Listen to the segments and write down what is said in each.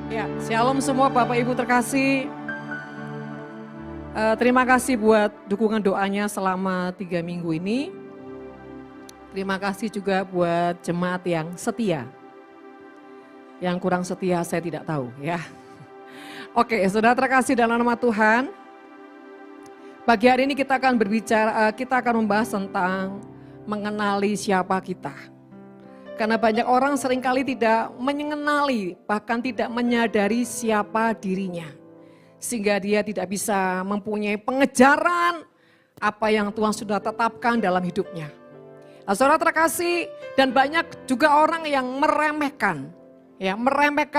Ya, shalom semua Bapak Ibu terkasih. Terima kasih buat dukungan doanya selama 3 minggu ini. Terima kasih juga buat jemaat yang setia. Yang kurang setia saya tidak tahu ya. Oke, saudara terkasih dalam nama Tuhan. Pagi hari ini kita akan berbicara, kita akan membahas tentang mengenali siapa kita. Karena banyak orang seringkali tidak mengenali, bahkan tidak menyadari siapa dirinya. Sehingga dia tidak bisa mempunyai pengejaran apa yang Tuhan sudah tetapkan dalam hidupnya. Nah, saudara terkasih, dan banyak juga orang yang meremehkan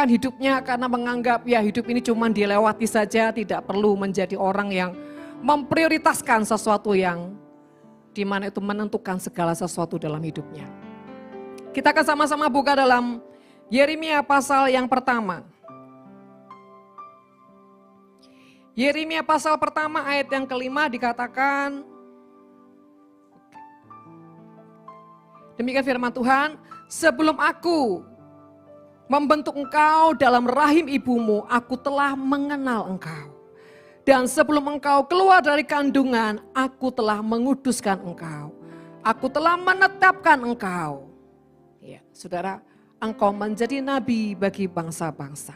hidupnya karena menganggap ya hidup ini cuma dilewati saja, tidak perlu menjadi orang yang memprioritaskan sesuatu yang dimana itu menentukan segala sesuatu dalam hidupnya. Kita akan sama-sama buka dalam Yeremia pasal yang pertama. Yeremia pasal pertama ayat yang kelima dikatakan, demikian firman Tuhan, sebelum aku membentuk engkau dalam rahim ibumu, aku telah mengenal engkau. Dan sebelum engkau keluar dari kandungan, aku telah menguduskan engkau. Aku telah menetapkan engkau. Ya, saudara, engkau menjadi nabi bagi bangsa-bangsa.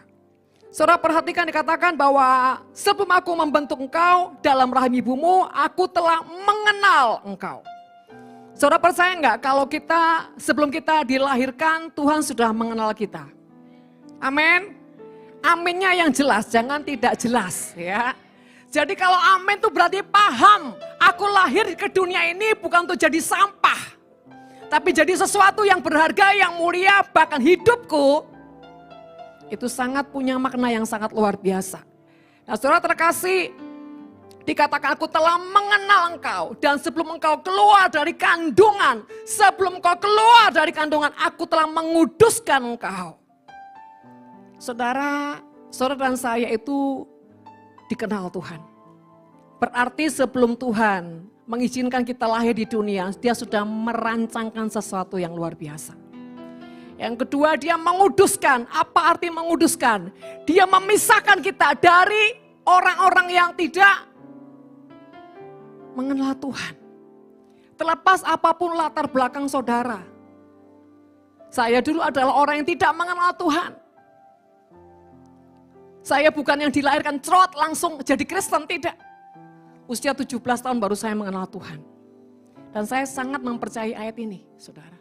Saudara perhatikan dikatakan bahwa sebelum aku membentuk engkau dalam rahim ibumu, aku telah mengenal engkau. Saudara percaya enggak kalau kita sebelum kita dilahirkan Tuhan sudah mengenal kita? Amin. Aminnya yang jelas, jangan tidak jelas ya. Jadi kalau amin itu berarti paham, aku lahir ke dunia ini bukan untuk jadi sampah. Tapi jadi sesuatu yang berharga, yang mulia, bahkan hidupku itu sangat punya makna yang sangat luar biasa. Nah, saudara terkasih, dikatakan aku telah mengenal engkau dan sebelum engkau keluar dari kandungan, aku telah menguduskan engkau. Saudara dan saya itu dikenal Tuhan. Berarti sebelum Tuhan mengizinkan kita lahir di dunia, dia sudah merancangkan sesuatu yang luar biasa. Yang kedua, dia menguduskan. Apa arti menguduskan? Dia memisahkan kita dari orang-orang yang tidak mengenal Tuhan. Terlepas apapun latar belakang saudara. Saya dulu adalah orang yang tidak mengenal Tuhan. Saya bukan yang dilahirkan cerot langsung jadi Kristen, tidak. Usia 17 tahun baru saya mengenal Tuhan. Dan saya sangat mempercayai ayat ini, saudara.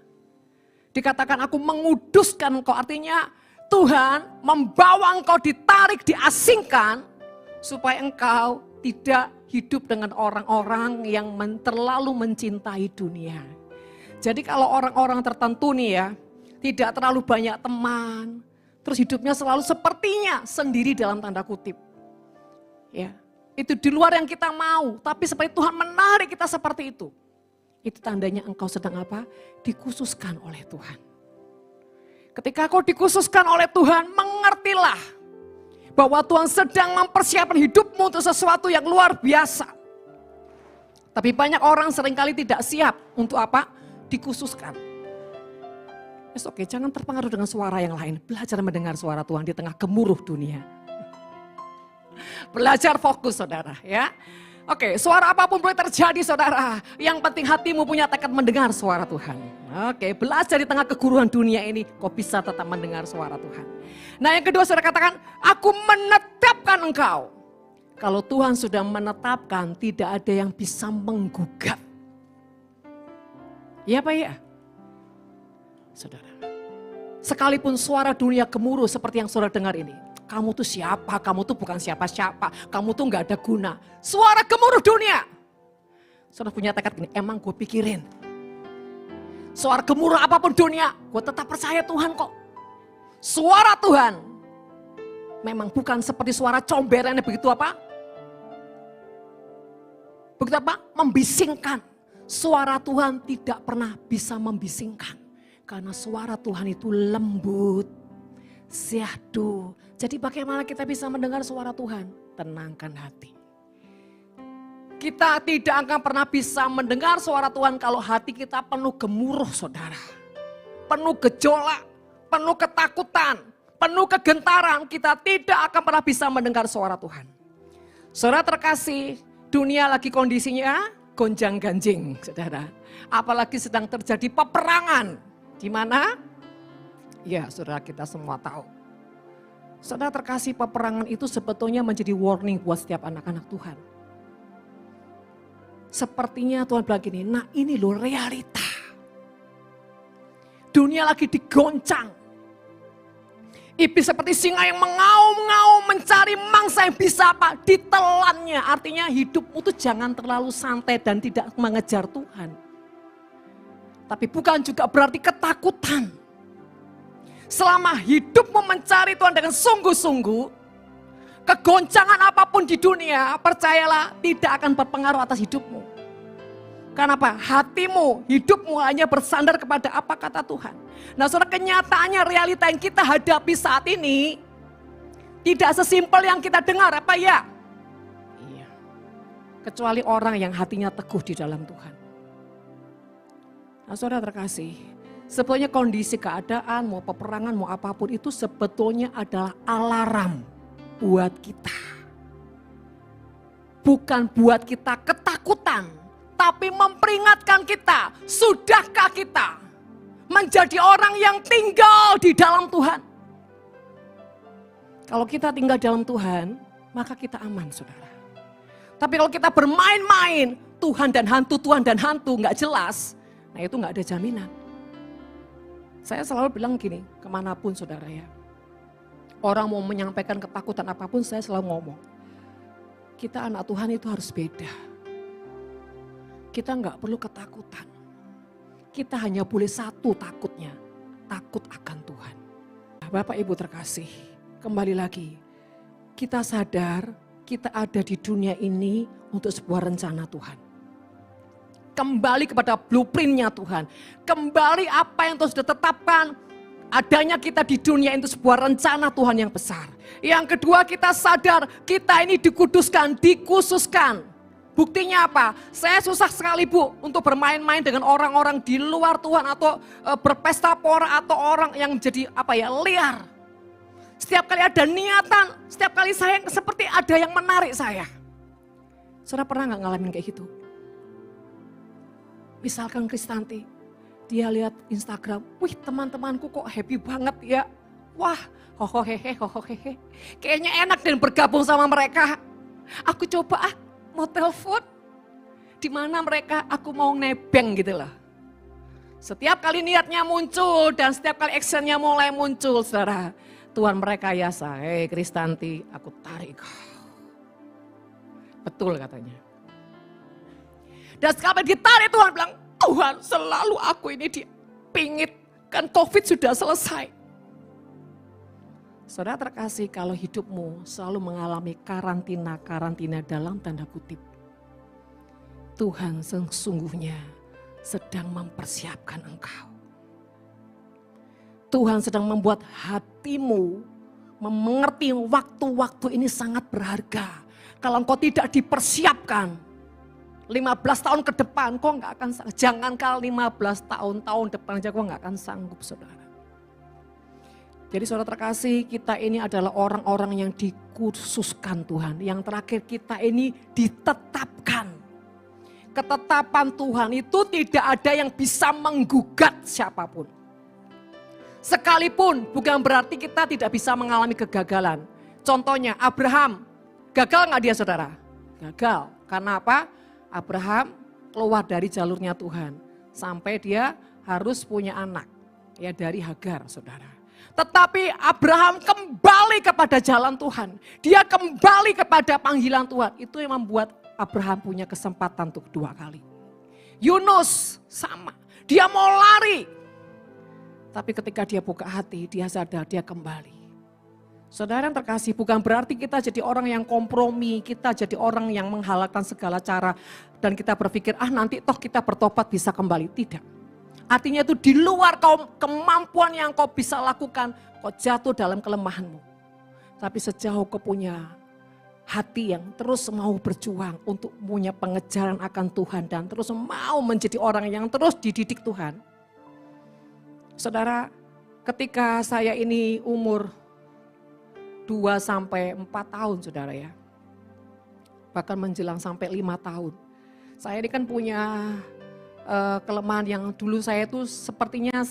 Dikatakan aku menguduskan engkau, artinya Tuhan membawa engkau ditarik, diasingkan. Supaya engkau tidak hidup dengan orang-orang yang terlalu mencintai dunia. Jadi kalau orang-orang tertentu nih ya, tidak terlalu banyak teman. Terus hidupnya selalu sepertinya sendiri dalam tanda kutip. Ya, itu di luar yang kita mau, tapi seperti Tuhan menarik kita seperti itu. Itu tandanya engkau sedang apa? Dikhususkan oleh Tuhan. Ketika kau dikhususkan oleh Tuhan, mengertilah bahwa Tuhan sedang mempersiapkan hidupmu untuk sesuatu yang luar biasa. Tapi banyak orang seringkali tidak siap untuk apa? Dikhususkan. Oke, jangan terpengaruh dengan suara yang lain. Belajar mendengar suara Tuhan di tengah gemuruh dunia. Belajar fokus saudara ya. Oke, suara apapun boleh terjadi saudara. Yang penting hatimu punya tekad mendengar suara Tuhan. Oke, belajar di tengah keguruhan dunia ini, kau bisa tetap mendengar suara Tuhan. Nah yang kedua saudara katakan, aku menetapkan engkau. Kalau Tuhan sudah menetapkan, tidak ada yang bisa menggugat. Ya Pak ya? Saudara, sekalipun suara dunia gemuruh seperti yang saudara dengar ini. Kamu tuh siapa? Kamu tuh bukan siapa-siapa. Kamu tuh gak ada guna. Suara gemuruh dunia. Saudara punya tekad gini, emang gue pikirin. Suara gemuruh apapun dunia, gue tetap percaya Tuhan kok. Suara Tuhan memang bukan seperti suara comberannya begitu apa? Begitu apa? Membisingkan. Suara Tuhan tidak pernah bisa membisingkan. Karena suara Tuhan itu lembut, syahdu. Jadi bagaimana kita bisa mendengar suara Tuhan? Tenangkan hati. Kita tidak akan pernah bisa mendengar suara Tuhan kalau hati kita penuh gemuruh saudara. Penuh gejolak, penuh ketakutan, penuh kegentaran, kita tidak akan pernah bisa mendengar suara Tuhan. Saudara terkasih, dunia lagi kondisinya gonjang-ganjing, saudara. Apalagi sedang terjadi peperangan. Di mana? Ya, saudara, kita semua tahu. Saudara terkasih, peperangan itu sebetulnya menjadi warning buat setiap anak-anak Tuhan. Sepertinya Tuhan bilang gini, nah ini loh realita. Dunia lagi digoncang. Iblis seperti singa yang mengaum-ngaum mencari mangsa yang bisa apa? Ditelannya. Artinya hidupmu tuh jangan terlalu santai dan tidak mengejar Tuhan. Tapi bukan juga berarti ketakutan. Selama hidupmu mencari Tuhan dengan sungguh-sungguh, kegoncangan apapun di dunia, percayalah tidak akan berpengaruh atas hidupmu. Karena apa? Hatimu, hidupmu hanya bersandar kepada apa kata Tuhan. Nah saudara, kenyataannya realita yang kita hadapi saat ini tidak sesimpel yang kita dengar, apa ya? Iya. Kecuali orang yang hatinya teguh di dalam Tuhan. Nah saudara terkasih, sebetulnya kondisi keadaan, mau peperangan, mau apapun itu sebetulnya adalah alarm buat kita. Bukan buat kita ketakutan, tapi memperingatkan kita, sudahkah kita menjadi orang yang tinggal di dalam Tuhan? Kalau kita tinggal dalam Tuhan, maka kita aman, saudara. Tapi kalau kita bermain-main, Tuhan dan hantu, nggak jelas, nah itu nggak ada jaminan. Saya selalu bilang gini, kemanapun saudara ya, orang mau menyampaikan ketakutan apapun, saya selalu ngomong, kita anak Tuhan itu harus beda. Kita nggak perlu ketakutan. Kita hanya boleh satu takutnya, takut akan Tuhan. Bapak Ibu terkasih, kembali lagi, kita sadar kita ada di dunia ini untuk sebuah rencana Tuhan. Kembali kepada blueprintnya Tuhan. Kembali apa yang Tuhan sudah tetapkan. Adanya kita di dunia itu sebuah rencana Tuhan yang besar. Yang kedua, kita sadar kita ini dikuduskan, dikhususkan. Buktinya apa? Saya susah sekali Bu untuk bermain-main dengan orang-orang di luar Tuhan atau berpesta pora atau orang yang jadi liar. Setiap kali ada niatan, setiap kali saya seperti ada yang menarik saya. Saudara pernah gak ngalamin kayak gitu? Misalkan Kristanti, dia lihat Instagram, wih teman-temanku kok happy banget ya. Wah, hohohehe. Kayaknya enak dan bergabung sama mereka. Aku coba mau telepon. Di mana mereka, aku mau nebeng gitu loh. Setiap kali niatnya muncul dan setiap kali actionnya mulai muncul, saudara. Tuhan merekayasa, hei Kristanti, aku tarik kau. Betul katanya. Dan sekali ditarik Tuhan bilang, Tuhan selalu aku ini dipingit. Kan COVID sudah selesai. Saudara terkasih, kalau hidupmu selalu mengalami karantina dalam tanda kutip. Tuhan sesungguhnya sedang mempersiapkan engkau. Tuhan sedang membuat hatimu mengerti waktu-waktu ini sangat berharga. Kalau engkau tidak dipersiapkan, 15 tahun ke depan kok nggak akan sanggup. Jangankan 15 tahun depan aja kok nggak akan sanggup, saudara. Jadi saudara terkasih, kita ini adalah orang-orang yang dikhususkan Tuhan. Yang terakhir, kita ini ditetapkan. Ketetapan Tuhan itu tidak ada yang bisa menggugat siapapun. Sekalipun bukan berarti kita tidak bisa mengalami kegagalan. Contohnya Abraham, gagal nggak dia saudara? Gagal. Karena apa? Abraham keluar dari jalurnya Tuhan. Sampai dia harus punya anak. Ya dari Hagar saudara. Tetapi Abraham kembali kepada jalan Tuhan. Dia kembali kepada panggilan Tuhan. Itu yang membuat Abraham punya kesempatan untuk 2 kali. Yunus sama. Dia mau lari. Tapi ketika dia buka hati, dia sadar dia kembali. Saudara yang terkasih, bukan berarti kita jadi orang yang kompromi, kita jadi orang yang menghalalkan segala cara. Dan kita berpikir, nanti toh kita bertobat bisa kembali. Tidak. Artinya itu di luar kemampuan yang kau bisa lakukan, kau jatuh dalam kelemahanmu. Tapi sejauh kau punya hati yang terus mau berjuang untuk punya pengejaran akan Tuhan. Dan terus mau menjadi orang yang terus dididik Tuhan. Saudara, ketika saya ini umur 2-4 tahun saudara ya. Bahkan menjelang sampai 5 tahun. Saya ini kan punya kelemahan yang dulu saya itu sepertinya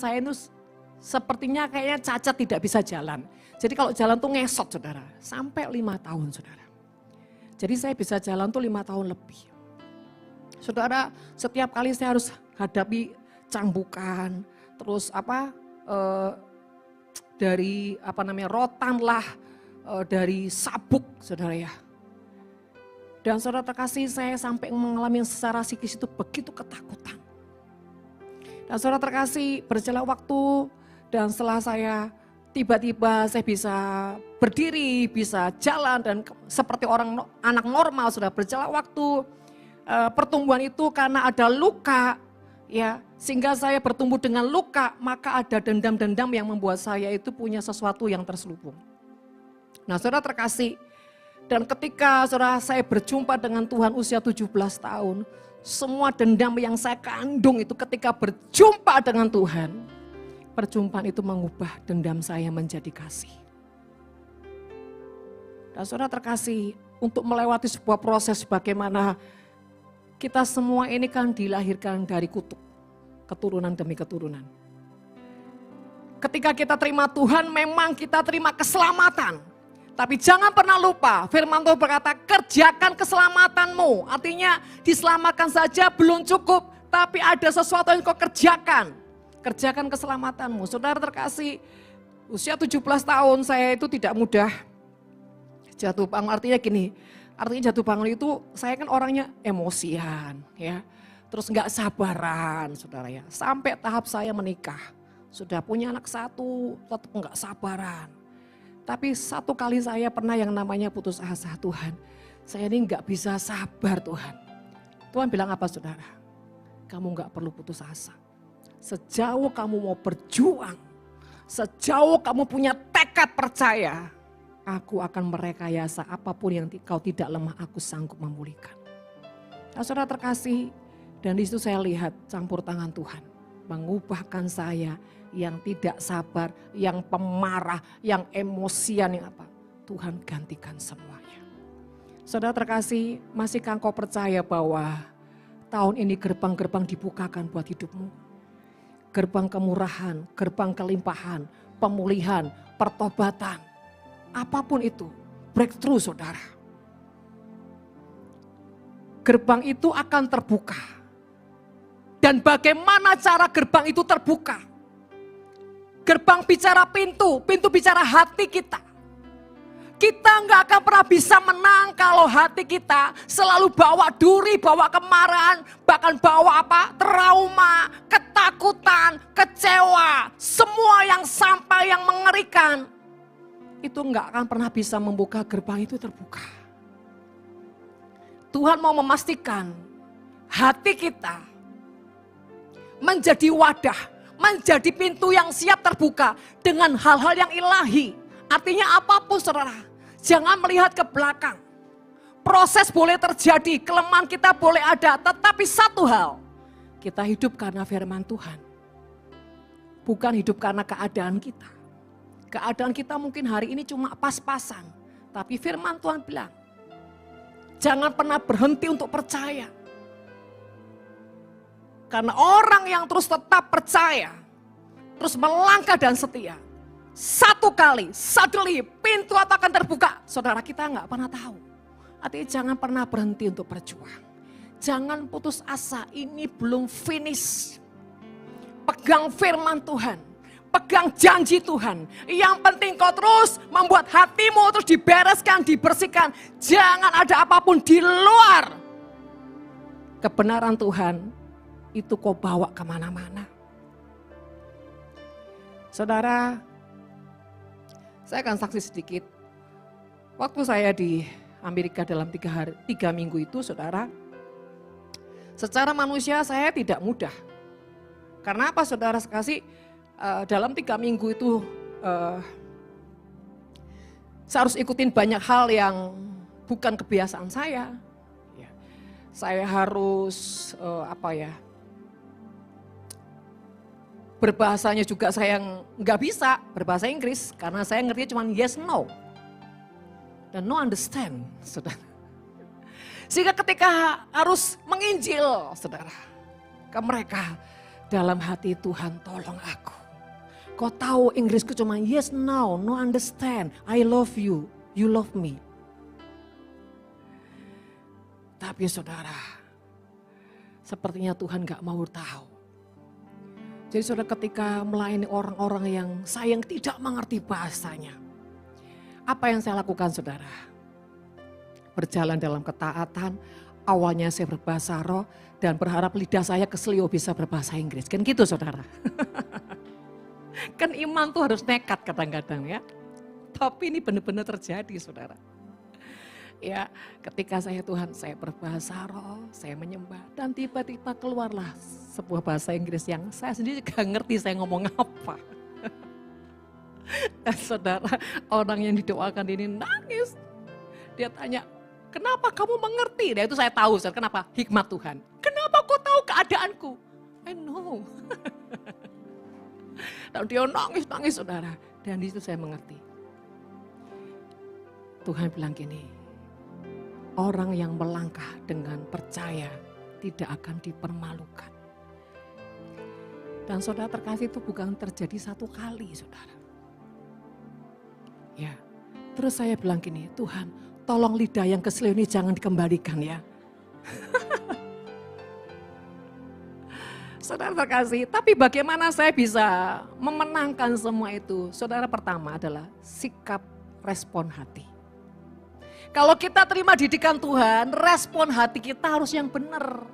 kayaknya cacat tidak bisa jalan. Jadi kalau jalan tuh ngesot saudara, sampai 5 tahun saudara. Jadi saya bisa jalan tuh 5 tahun lebih. Saudara, setiap kali saya harus hadapi cambukan, terus dari rotan lah, dari sabuk saudara ya. Dan saudara terkasih, saya sampai mengalami secara psikis itu begitu ketakutan. Dan saudara terkasih, berjalan waktu dan setelah saya tiba-tiba saya bisa berdiri, bisa jalan dan seperti anak normal sudah berjalan waktu. Pertumbuhan itu karena ada luka ya, sehingga saya bertumbuh dengan luka, maka ada dendam-dendam yang membuat saya itu punya sesuatu yang terselubung. Nah saudara terkasih, dan ketika saudara saya berjumpa dengan Tuhan usia 17 tahun, semua dendam yang saya kandung itu ketika berjumpa dengan Tuhan, perjumpaan itu mengubah dendam saya menjadi kasih. Dan saudara terkasih, untuk melewati sebuah proses bagaimana kita semua ini kan dilahirkan dari kutuk, keturunan demi keturunan. Ketika kita terima Tuhan, memang kita terima keselamatan. Tapi jangan pernah lupa, firman Tuhan berkata, kerjakan keselamatanmu. Artinya diselamatkan saja belum cukup, tapi ada sesuatu yang kau kerjakan. Kerjakan keselamatanmu. Saudara terkasih, usia 17 tahun saya itu tidak mudah jatuh bangun. Artinya jatuh bangun itu saya kan orangnya emosian ya. Terus gak sabaran saudara ya. Sampai tahap saya menikah. Sudah punya anak 1, tetap gak sabaran. Tapi satu kali saya pernah yang namanya putus asa. Tuhan, saya ini gak bisa sabar Tuhan. Tuhan bilang apa saudara? Kamu gak perlu putus asa. Sejauh kamu mau berjuang, sejauh kamu punya tekad percaya, aku akan merekayasa apapun yang kau tidak lemah, aku sanggup memulihkan. Nah, saudara terkasih, dan di situ saya lihat campur tangan Tuhan. Mengubahkan saya yang tidak sabar, yang pemarah, yang emosian, yang apa. Tuhan gantikan semuanya. Saudara terkasih, masihkah engkau percaya bahwa tahun ini gerbang-gerbang dibukakan buat hidupmu? Gerbang kemurahan, gerbang kelimpahan, pemulihan, pertobatan. Apapun itu, breakthrough saudara. Gerbang itu akan terbuka. Dan bagaimana cara gerbang itu terbuka? Gerbang bicara pintu bicara hati kita. Kita nggak akan pernah bisa menang kalau hati kita selalu bawa duri, bawa kemarahan, bahkan bawa trauma, ketakutan, kecewa, semua yang sampai yang mengerikan. Itu nggak akan pernah bisa membuka gerbang itu terbuka. Tuhan mau memastikan hati kita menjadi wadah, menjadi pintu yang siap terbuka dengan hal-hal yang ilahi. Artinya apapun saudara. Jangan melihat ke belakang. Proses boleh terjadi, kelemahan kita boleh ada. Tetapi satu hal, kita hidup karena firman Tuhan. Bukan hidup karena keadaan kita. Keadaan kita mungkin hari ini cuma pas-pasan. Tapi firman Tuhan bilang, jangan pernah berhenti untuk percaya. Karena orang yang terus tetap percaya, terus melangkah dan setia. Satu kali, suddenly pintu akan terbuka. Saudara, kita nggak pernah tahu. Artinya jangan pernah berhenti untuk berjuang. Jangan putus asa, ini belum finish. Pegang firman Tuhan, pegang janji Tuhan. Yang penting kau terus membuat hatimu terus dibereskan, dibersihkan. Jangan ada apapun di luar kebenaran Tuhan. Itu kau bawa kemana-mana. Saudara, saya akan saksi sedikit. Waktu saya di Amerika dalam 3 minggu itu, saudara, secara manusia saya tidak mudah. Karena apa saudara sekasih, dalam 3 minggu itu saya harus ikutin banyak hal yang bukan kebiasaan saya. Saya harus berbahasanya juga saya nggak bisa berbahasa Inggris karena saya ngerti cuma yes no. dan no understand, saudara. Sehingga ketika harus menginjil, saudara, ke mereka, dalam hati Tuhan tolong aku. Kau tahu Inggrisku cuma yes, no, no understand, I love you, you love me. Tapi saudara, sepertinya Tuhan gak mau tahu. Jadi saudara ketika melayani orang-orang yang sayang tidak mengerti bahasanya. Apa yang saya lakukan saudara? Berjalan dalam ketaatan, awalnya saya berbahasa roh dan berharap lidah saya keselio bisa berbahasa Inggris. Kan gitu saudara. Kan iman tuh harus nekat kadang-kadang ya. Tapi ini benar-benar terjadi saudara. Ya, ketika Tuhan saya berbahasa roh, saya menyembah dan tiba-tiba keluarlah sebuah bahasa Inggris yang saya sendiri gak ngerti saya ngomong apa. Dan saudara, orang yang didoakan ini nangis. Dia tanya, kenapa kamu mengerti? Dan itu saya tahu, saudara, kenapa? Hikmat Tuhan. Kenapa kau tahu keadaanku? I know. Dan dia nangis-nangis saudara. Dan di situ saya mengerti. Tuhan bilang gini, orang yang melangkah dengan percaya tidak akan dipermalukan. Dan saudara terkasih itu bukan terjadi satu kali saudara. Ya, terus saya bilang gini, Tuhan tolong lidah yang keselio ini jangan dikembalikan ya. Saudara terkasih, tapi bagaimana saya bisa memenangkan semua itu? Saudara pertama adalah sikap respon hati. Kalau kita terima didikan Tuhan, respon hati kita harus yang benar.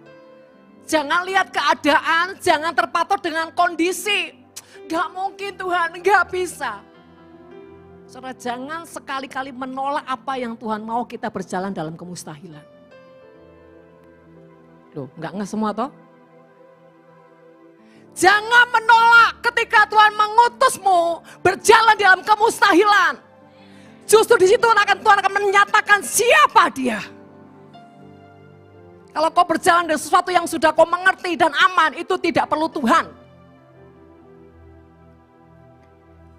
Jangan lihat keadaan, jangan terpatok dengan kondisi. Gak mungkin Tuhan, gak bisa. Saudara jangan sekali-kali menolak apa yang Tuhan mau kita berjalan dalam kemustahilan. Loh, gak semua toh? Jangan menolak ketika Tuhan mengutusmu berjalan dalam kemustahilan. Justru di situ Tuhan akan menyatakan siapa dia. Kalau kau berjalan dengan sesuatu yang sudah kau mengerti dan aman, itu tidak perlu Tuhan.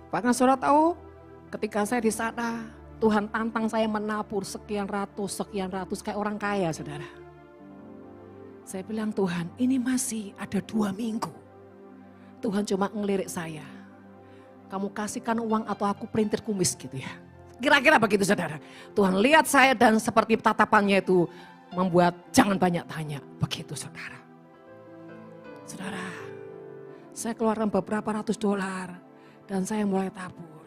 Bahkan saudara tahu, ketika saya di sana, Tuhan tantang saya menabur sekian ratus kayak orang kaya saudara. Saya bilang Tuhan, ini masih ada 2 minggu. Tuhan cuma ngelirik saya. Kamu kasihkan uang atau aku perintir kumis gitu ya. Kira-kira begitu saudara. Tuhan lihat saya dan seperti tatapannya itu membuat jangan banyak tanya. Begitu saudara. Saudara, saya keluarkan beberapa ratus $, dan saya mulai tabur.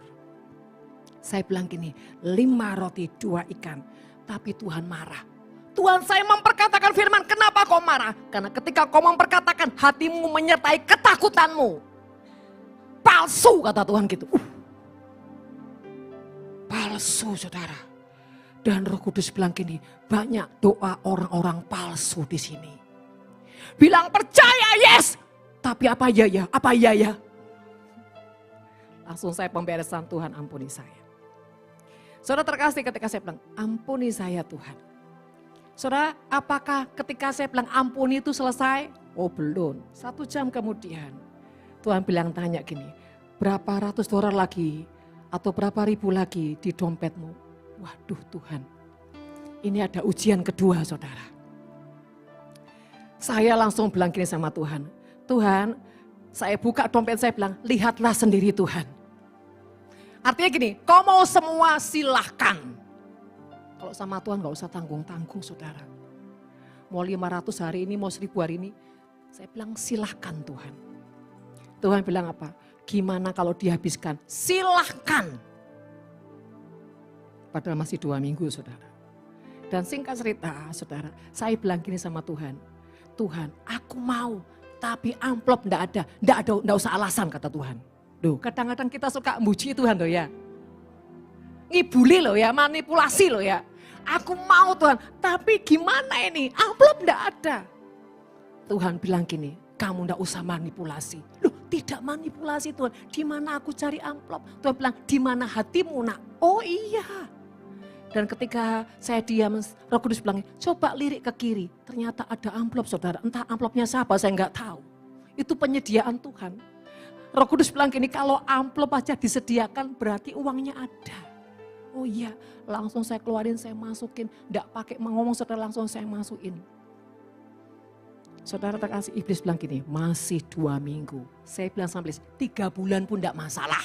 Saya bilang gini, 5 roti 2 ikan. Tapi Tuhan marah. Tuhan saya memperkatakan firman, kenapa kau marah? Karena ketika kau memperkatakan hatimu menyertai ketakutanmu. Palsu kata Tuhan gitu. Palsu saudara. Dan Roh Kudus bilang gini, banyak doa orang-orang palsu di sini. Bilang percaya yes, tapi apa ya, apa ya. Langsung saya pemberesan Tuhan ampuni saya. Saudara terkasih ketika saya bilang ampuni saya Tuhan. Saudara apakah ketika saya bilang ampuni itu selesai? Oh belum, 1 jam kemudian Tuhan bilang tanya gini, berapa ratus $, lagi? Atau berapa ribu lagi di dompetmu? Waduh Tuhan, ini ada ujian kedua saudara. Saya langsung bilang gini sama Tuhan, Tuhan saya buka dompet saya bilang, lihatlah sendiri Tuhan. Artinya gini, kau mau semua silahkan. Kalau sama Tuhan gak usah tanggung-tanggung saudara. Mau 500 hari ini, mau 1000 hari ini, saya bilang silahkan Tuhan. Tuhan bilang apa? Gimana kalau dihabiskan? Silahkan. Padahal masih 2 minggu saudara. Dan singkat cerita saudara, saya bilang gini sama Tuhan. Tuhan aku mau, tapi amplop enggak ada, enggak usah alasan kata Tuhan. Duh, kadang-kadang kita suka muji Tuhan loh ya. Ngibuli loh ya, manipulasi loh ya. Aku mau Tuhan, tapi gimana ini? Amplop enggak ada. Tuhan bilang gini, kamu enggak usah manipulasi. Loh, tidak manipulasi Tuhan. Di mana aku cari amplop? Tuhan bilang, di mana hatimu nak? Oh iya. Dan ketika saya diam, Roh Kudus bilang, coba lirik ke kiri. Ternyata ada amplop saudara. Entah amplopnya siapa, saya enggak tahu. Itu penyediaan Tuhan. Roh Kudus bilang gini, kalau amplop aja disediakan berarti uangnya ada. Oh iya, langsung saya keluarin, saya masukin. Enggak pakai ngomong, saudara, langsung saya masukin. Saudara terkasih, iblis bilang gini, masih 2 minggu. Saya bilang sama iblis, 3 bulan pun enggak masalah.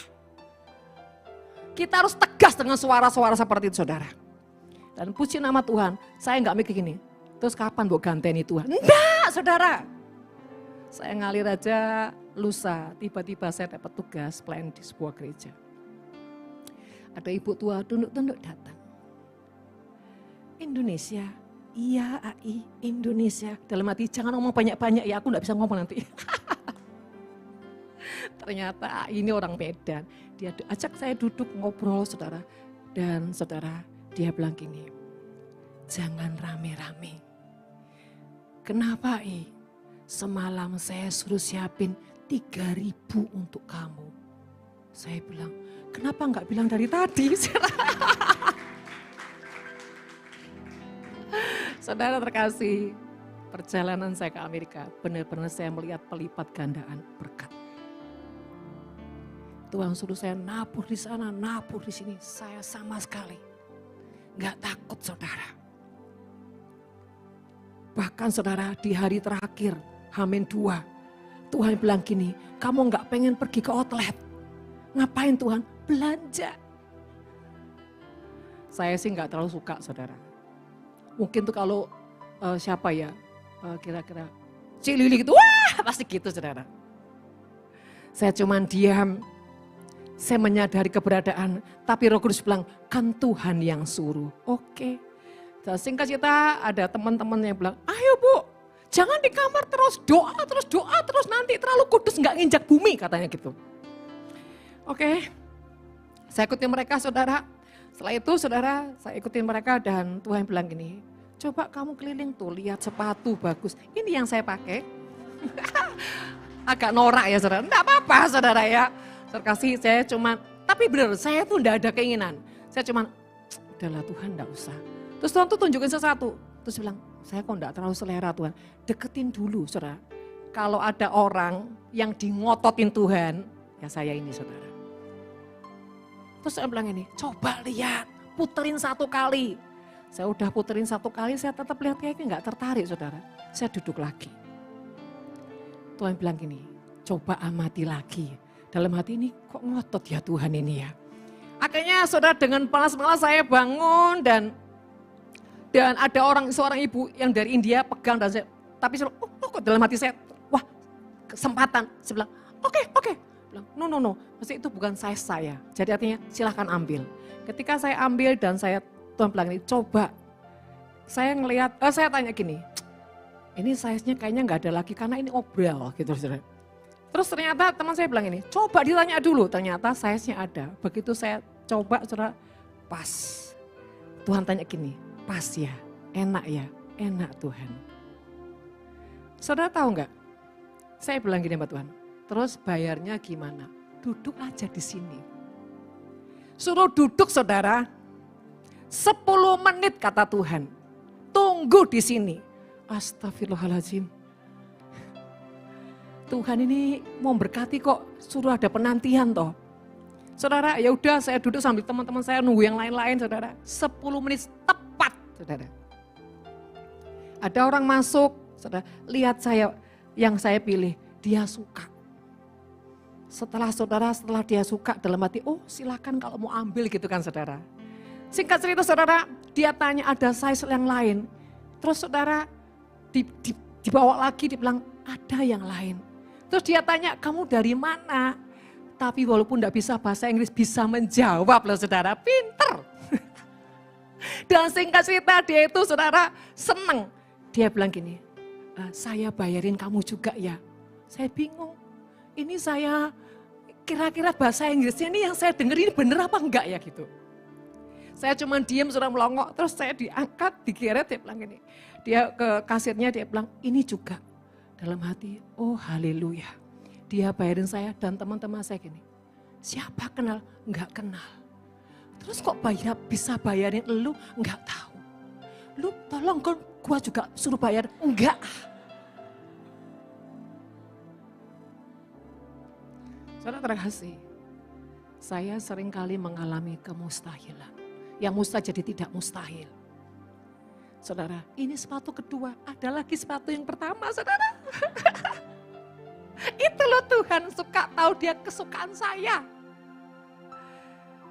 Kita harus tegas dengan suara-suara seperti itu, saudara. Dan puji nama Tuhan, saya enggak mikir gini, terus kapan mau ganteni Tuhan? Enggak, saudara. Saya ngalir aja, lusa, tiba-tiba saya dapat tugas pelayan di sebuah gereja. Ada ibu tua tunduk-tunduk datang. Indonesia, iya AI, Indonesia. Dalam hati, jangan ngomong banyak-banyak ya, aku enggak bisa ngomong nanti. Ternyata AI ini orang Medan. Dia ajak saya duduk ngobrol, saudara. Dan saudara, dia bilang gini, jangan rame-rame. Kenapa AI? Semalam saya suruh siapin 3.000 untuk kamu. Saya bilang, kenapa enggak bilang dari tadi? Saudara terkasih, perjalanan saya ke Amerika, benar-benar saya melihat pelipat gandaan berkat. Tuhan suruh saya nabur di sana, nabur di sini. Saya sama sekali enggak takut, saudara. Bahkan saudara, di hari terakhir, H-2, Tuhan bilang gini, kamu enggak pengen pergi ke outlet. Ngapain Tuhan? Belanja. Saya sih enggak terlalu suka, saudara. Mungkin tuh kalau siapa ya, kira-kira Cik Lili gitu, wah pasti gitu, saudara. Saya cuman diam, saya menyadari keberadaan, tapi Roh Kudus bilang, kan Tuhan yang suruh. Oke. Dan singkat cerita, ada teman-teman yang bilang, ayo Bu, jangan di kamar terus, doa terus, nanti terlalu kudus, nggak nginjak bumi, katanya gitu. Oke, saya ikutin mereka, saudara. Setelah itu, saudara, saya ikutin mereka dan Tuhan bilang gini, coba kamu keliling tuh, lihat sepatu bagus. Ini yang saya pakai. Agak norak ya, saudara. Enggak apa-apa, saudara ya. Terkasih, saya cuma, tapi benar, saya tuh enggak ada keinginan. Saya cuma, udahlah Tuhan enggak usah. Terus Tuhan tuh tunjukin sesuatu. Terus bilang, saya kok enggak terlalu selera Tuhan. Deketin dulu, saudara. Kalau ada orang yang dingototin Tuhan, ya saya ini, saudara. Terus saya bilang ini, coba lihat, puterin 1 kali. Saya udah puterin 1 kali, saya tetap lihat kayaknya enggak tertarik, saudara. Saya duduk lagi. Tuhan bilang gini, coba amati lagi. Dalam hati ini kok ngotot ya Tuhan ini ya. Akhirnya saudara dengan panas-panas saya bangun dan ada seorang ibu yang dari India pegang dan saya, tapi saya, kok dalam hati saya, wah kesempatan. Saya bilang, oke. Bilang, no, pasti itu bukan size saya. Jadi artinya silahkan ambil. Ketika saya ambil dan Tuhan bilang ini, coba. Saya ngelihat, saya tanya gini, ini size-nya kayaknya nggak ada lagi karena ini obral gitu saudara. Terus ternyata teman saya bilang ini, coba ditanya dulu, ternyata size-nya ada. Begitu saya coba, saudara, pas. Tuhan tanya gini, pas ya, enak ya, enak Tuhan. Saudara tahu nggak? Saya bilang gini sama Tuhan, terus bayarnya gimana? Duduk aja di sini. Suruh duduk saudara, 10 menit kata Tuhan. Tunggu di sini. Astagfirullahaladzim. Tuhan ini mau berkati kok, suruh ada penantian toh. Saudara, ya udah saya duduk sambil teman-teman saya nunggu yang lain-lain, saudara. 10 menit tepat, saudara. Ada orang masuk, saudara, lihat saya yang saya pilih, dia suka. Setelah dia suka dalam hati, oh silakan kalau mau ambil gitu kan saudara. Singkat cerita saudara, dia tanya ada size yang lain. Terus saudara dibawa lagi, dibilang ada yang lain. Terus dia tanya, kamu dari mana? Tapi walaupun tidak bisa bahasa Inggris, bisa menjawab loh saudara, pinter. Dan singkat cerita dia itu saudara seneng. Dia bilang gini, saya bayarin kamu juga ya. Saya bingung, ini saya kira-kira bahasa Inggrisnya ini yang saya denger ini bener apa enggak ya gitu. Saya cuma diem sudah melongok, terus saya diangkat, digeret, dia bilang gini. Dia ke kasirnya, dia bilang ini juga. Dalam hati, oh haleluya. Dia bayarin saya dan teman-teman saya gini. Siapa kenal? Enggak kenal. Terus kok bisa bayarin lu? Enggak tahu. Lu tolong kan gua juga suruh bayar. Enggak. Saudara terkasih, saya seringkali mengalami kemustahilan. Yang mustahil jadi tidak mustahil. Saudara, ini sepatu kedua, ada lagi sepatu yang pertama, saudara. Itu loh Tuhan suka tahu dia kesukaan saya.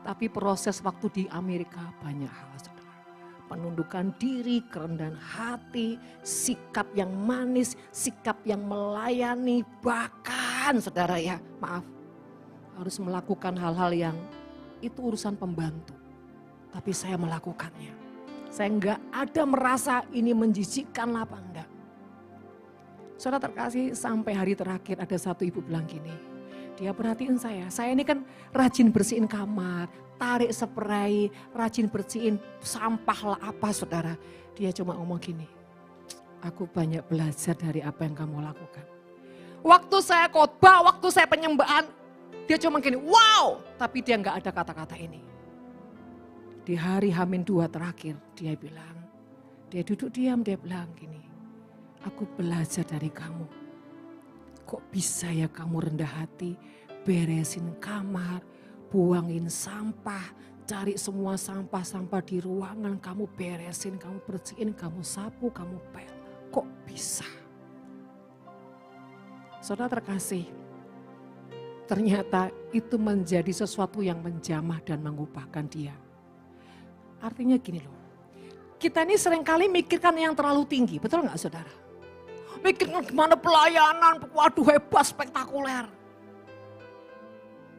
Tapi proses waktu di Amerika banyak hal, saudara. Penundukan diri, kerendahan hati, sikap yang manis, sikap yang melayani, bahkan saudara ya, maaf, harus melakukan hal-hal yang itu urusan pembantu. Tapi saya melakukannya. Saya enggak ada merasa ini menjijikkan apa enggak. Saudara terkasih, sampai hari terakhir ada satu ibu bilang gini, dia perhatiin saya ini kan rajin bersihin kamar, tarik spray, rajin bersihin sampah lah apa saudara. Dia cuma ngomong gini, aku banyak belajar dari apa yang kamu lakukan. Waktu saya khotbah, waktu saya penyembahan, dia cuma gini, wow, tapi dia enggak ada kata-kata ini. Di hari H-2 terakhir dia bilang, dia duduk diam, dia bilang gini, aku belajar dari kamu. Kok bisa ya kamu rendah hati, beresin kamar, buangin sampah, cari semua sampah-sampah di ruangan, kamu beresin, kamu bersihin, kamu sapu, kamu pel. Kok bisa? Saudara terkasih, ternyata itu menjadi sesuatu yang menjamah dan mengubahkan dia. Artinya gini loh, kita ini seringkali mikirkan yang terlalu tinggi, betul gak saudara? Mikirkan gimana pelayanan, waduh hebat, spektakuler.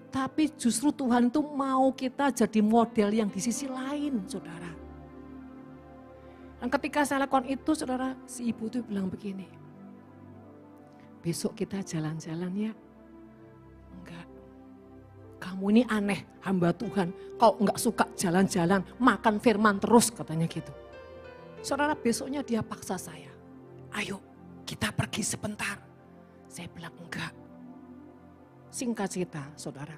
Tapi justru Tuhan itu mau kita jadi model yang di sisi lain saudara. Dan ketika saya lakukan itu saudara, si ibu itu bilang begini, besok kita jalan-jalan ya. Enggak. Kamu ini aneh, hamba Tuhan. Kau enggak suka jalan-jalan, makan firman terus katanya gitu. Saudara, besoknya dia paksa saya. Ayo kita pergi sebentar. Saya bilang enggak. Singkat cerita saudara.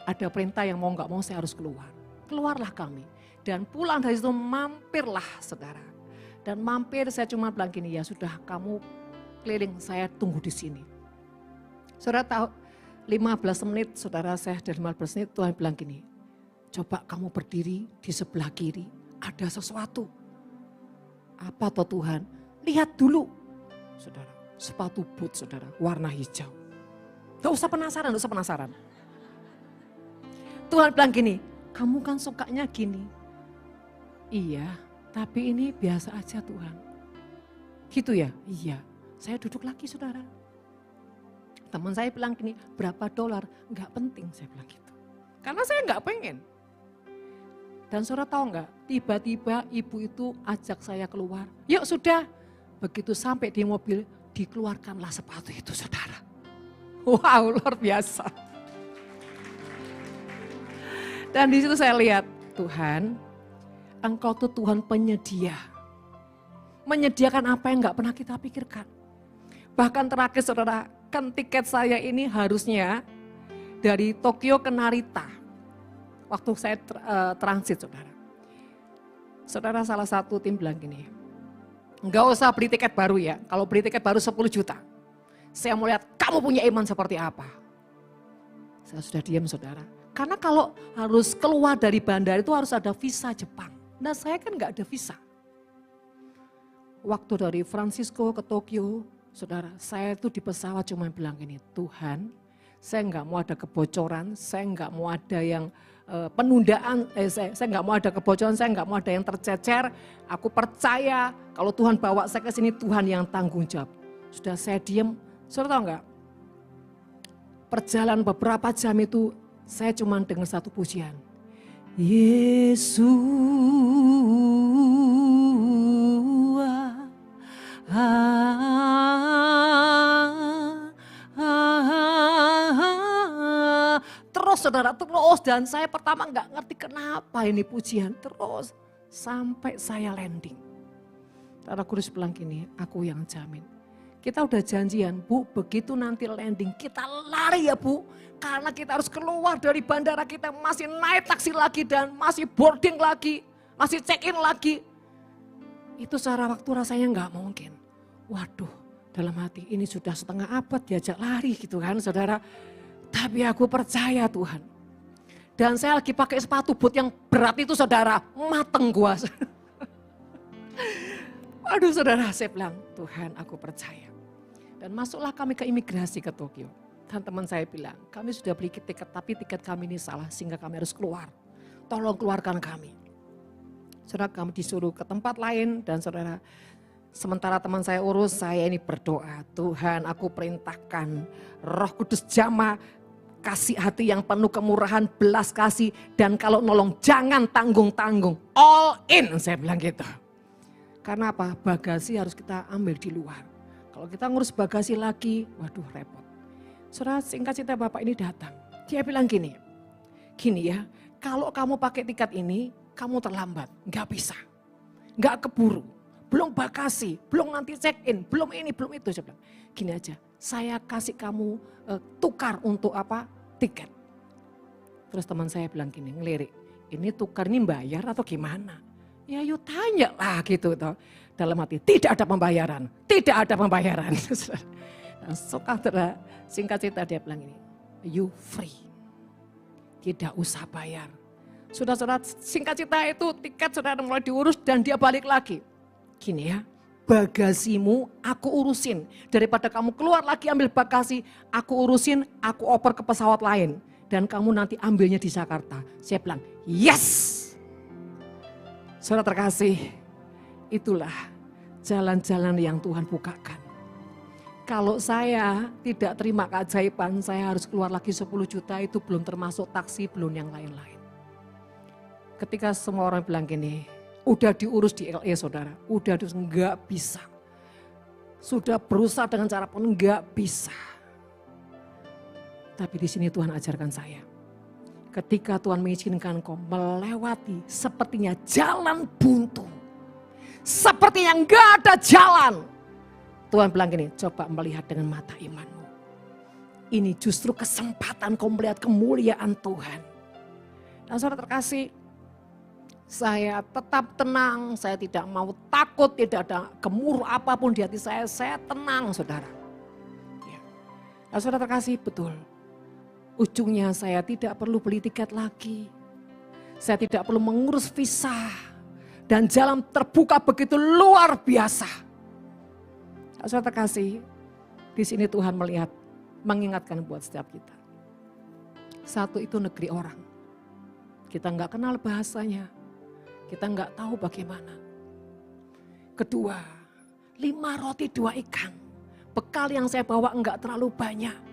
Ada perintah yang mau enggak mau saya harus keluar. Keluarlah kami. Dan pulang dari situ mampirlah saudara. Dan mampir saya cuma bilang gini, ya sudah kamu keliling, saya tunggu di sini. Saudara tahu, 15 menit saudara saya dari 15 menit Tuhan bilang gini, coba kamu berdiri di sebelah kiri, ada sesuatu. Apa toh Tuhan? Lihat dulu saudara, sepatu boot saudara, warna hijau. Gak usah penasaran. Tuhan bilang gini, kamu kan sukanya gini. Iya, tapi ini biasa aja Tuhan. Gitu ya? Iya, saya duduk lagi saudara. Teman saya bilang gini, berapa dolar? Enggak penting saya bilang gitu. Karena saya enggak pengen. Dan saudara tahu enggak, tiba-tiba ibu itu ajak saya keluar. Yuk sudah, begitu sampai di mobil, dikeluarkanlah sepatu itu saudara. Wow, luar biasa. Dan di situ saya lihat, Tuhan, Engkau tuh Tuhan penyedia. Menyediakan apa yang enggak pernah kita pikirkan. Bahkan terakhir saudara, kan tiket saya ini harusnya dari Tokyo ke Narita. Waktu saya transit saudara. Saudara salah satu tim bilang gini, enggak usah beli tiket baru ya. Kalau beli tiket baru 10 juta. Saya mau lihat kamu punya iman seperti apa. Saya sudah diam saudara. Karena kalau harus keluar dari bandara itu harus ada visa Jepang. Nah saya kan enggak ada visa. Waktu dari Francisco ke Tokyo, saudara, saya itu di pesawat cuma bilang gini, Tuhan, saya enggak mau ada kebocoran, saya enggak mau ada yang penundaan, saya enggak mau ada kebocoran, saya enggak mau ada yang tercecer. Aku percaya kalau Tuhan bawa saya ke sini, Tuhan yang tanggung jawab. Sudah saya diam, saudara tahu enggak? Perjalanan beberapa jam itu saya cuma dengar satu pujian. Yesus. Terus saudara, terus dan saya pertama nggak ngerti kenapa ini pujian terus sampai saya landing. Saudara Kudus bilang gini, aku yang jamin. Kita udah janjian, Bu, begitu nanti landing kita lari ya Bu. Karena kita harus keluar dari bandara, kita masih naik taksi lagi dan masih boarding lagi, masih check-in lagi. Itu secara waktu rasanya nggak mungkin. Waduh, dalam hati ini sudah setengah abad diajak lari gitu kan saudara. Tapi aku percaya Tuhan. Dan saya lagi pakai sepatu boot yang berat itu saudara, mateng gua. Aduh saudara, saya bilang, Tuhan aku percaya. Dan masuklah kami ke imigrasi ke Tokyo. Dan teman saya bilang, kami sudah beli tiket tapi tiket kami ini salah sehingga kami harus keluar. Tolong keluarkan kami. Saudara kami disuruh ke tempat lain dan saudara, sementara teman saya urus, saya ini berdoa. Tuhan aku perintahkan Roh Kudus jamah, kasih hati yang penuh kemurahan, belas kasih. Dan kalau nolong jangan tanggung-tanggung, all in saya bilang gitu. Karena apa? Bagasi harus kita ambil di luar. Kalau kita ngurus bagasi lagi, waduh repot. Saudara singkat cerita bapak ini datang. Dia bilang gini ya, kalau kamu pakai tiket ini, kamu terlambat, gak bisa. Gak keburu, belum bagasi, belum nanti check in, belum ini, belum itu. Saya bilang, gini aja, saya kasih kamu tukar untuk apa? Tiket. Terus teman saya bilang gini, ngelirik, ini tukar ini bayar atau gimana? Ya yuk tanya lah gitu toh. Dalam hati tidak ada pembayaran, tidak ada pembayaran. Dan saudara singkat cerita dia bilang ini, you free, tidak usah bayar. Saudara singkat cerita itu tiket saudara mulai diurus dan dia balik lagi. Gini ya, bagasimu aku urusin. Daripada kamu keluar lagi ambil bagasi, aku urusin, aku oper ke pesawat lain. Dan kamu nanti ambilnya di Jakarta. Saya bilang, yes. Saudara terkasih, itulah jalan-jalan yang Tuhan bukakan. Kalau saya tidak terima keajaiban, saya harus keluar lagi 10 juta, itu belum termasuk taksi, belum yang lain-lain. Ketika semua orang bilang gini, udah diurus di LA saudara, udah diurus, enggak bisa. Sudah berusaha dengan cara pun enggak bisa. Tapi di sini Tuhan ajarkan saya. Ketika Tuhan mengizinkan kau melewati sepertinya jalan buntu. Sepertinya enggak ada jalan. Tuhan bilang gini, coba melihat dengan mata imanmu. Ini justru kesempatan kau melihat kemuliaan Tuhan. Dan saudara terkasih, saya tetap tenang, saya tidak mau takut, tidak ada gemuruh apapun di hati saya tenang saudara. Ya. Dan saudara terkasih betul. Ujungnya saya tidak perlu beli tiket lagi. Saya tidak perlu mengurus visa. Dan jalan terbuka begitu luar biasa. Saudara terkasih, di sini Tuhan melihat, mengingatkan buat setiap kita. Satu itu negeri orang. Kita enggak kenal bahasanya. Kita enggak tahu bagaimana. Kedua, 5 roti 2 ikan. Bekal yang saya bawa enggak terlalu banyak.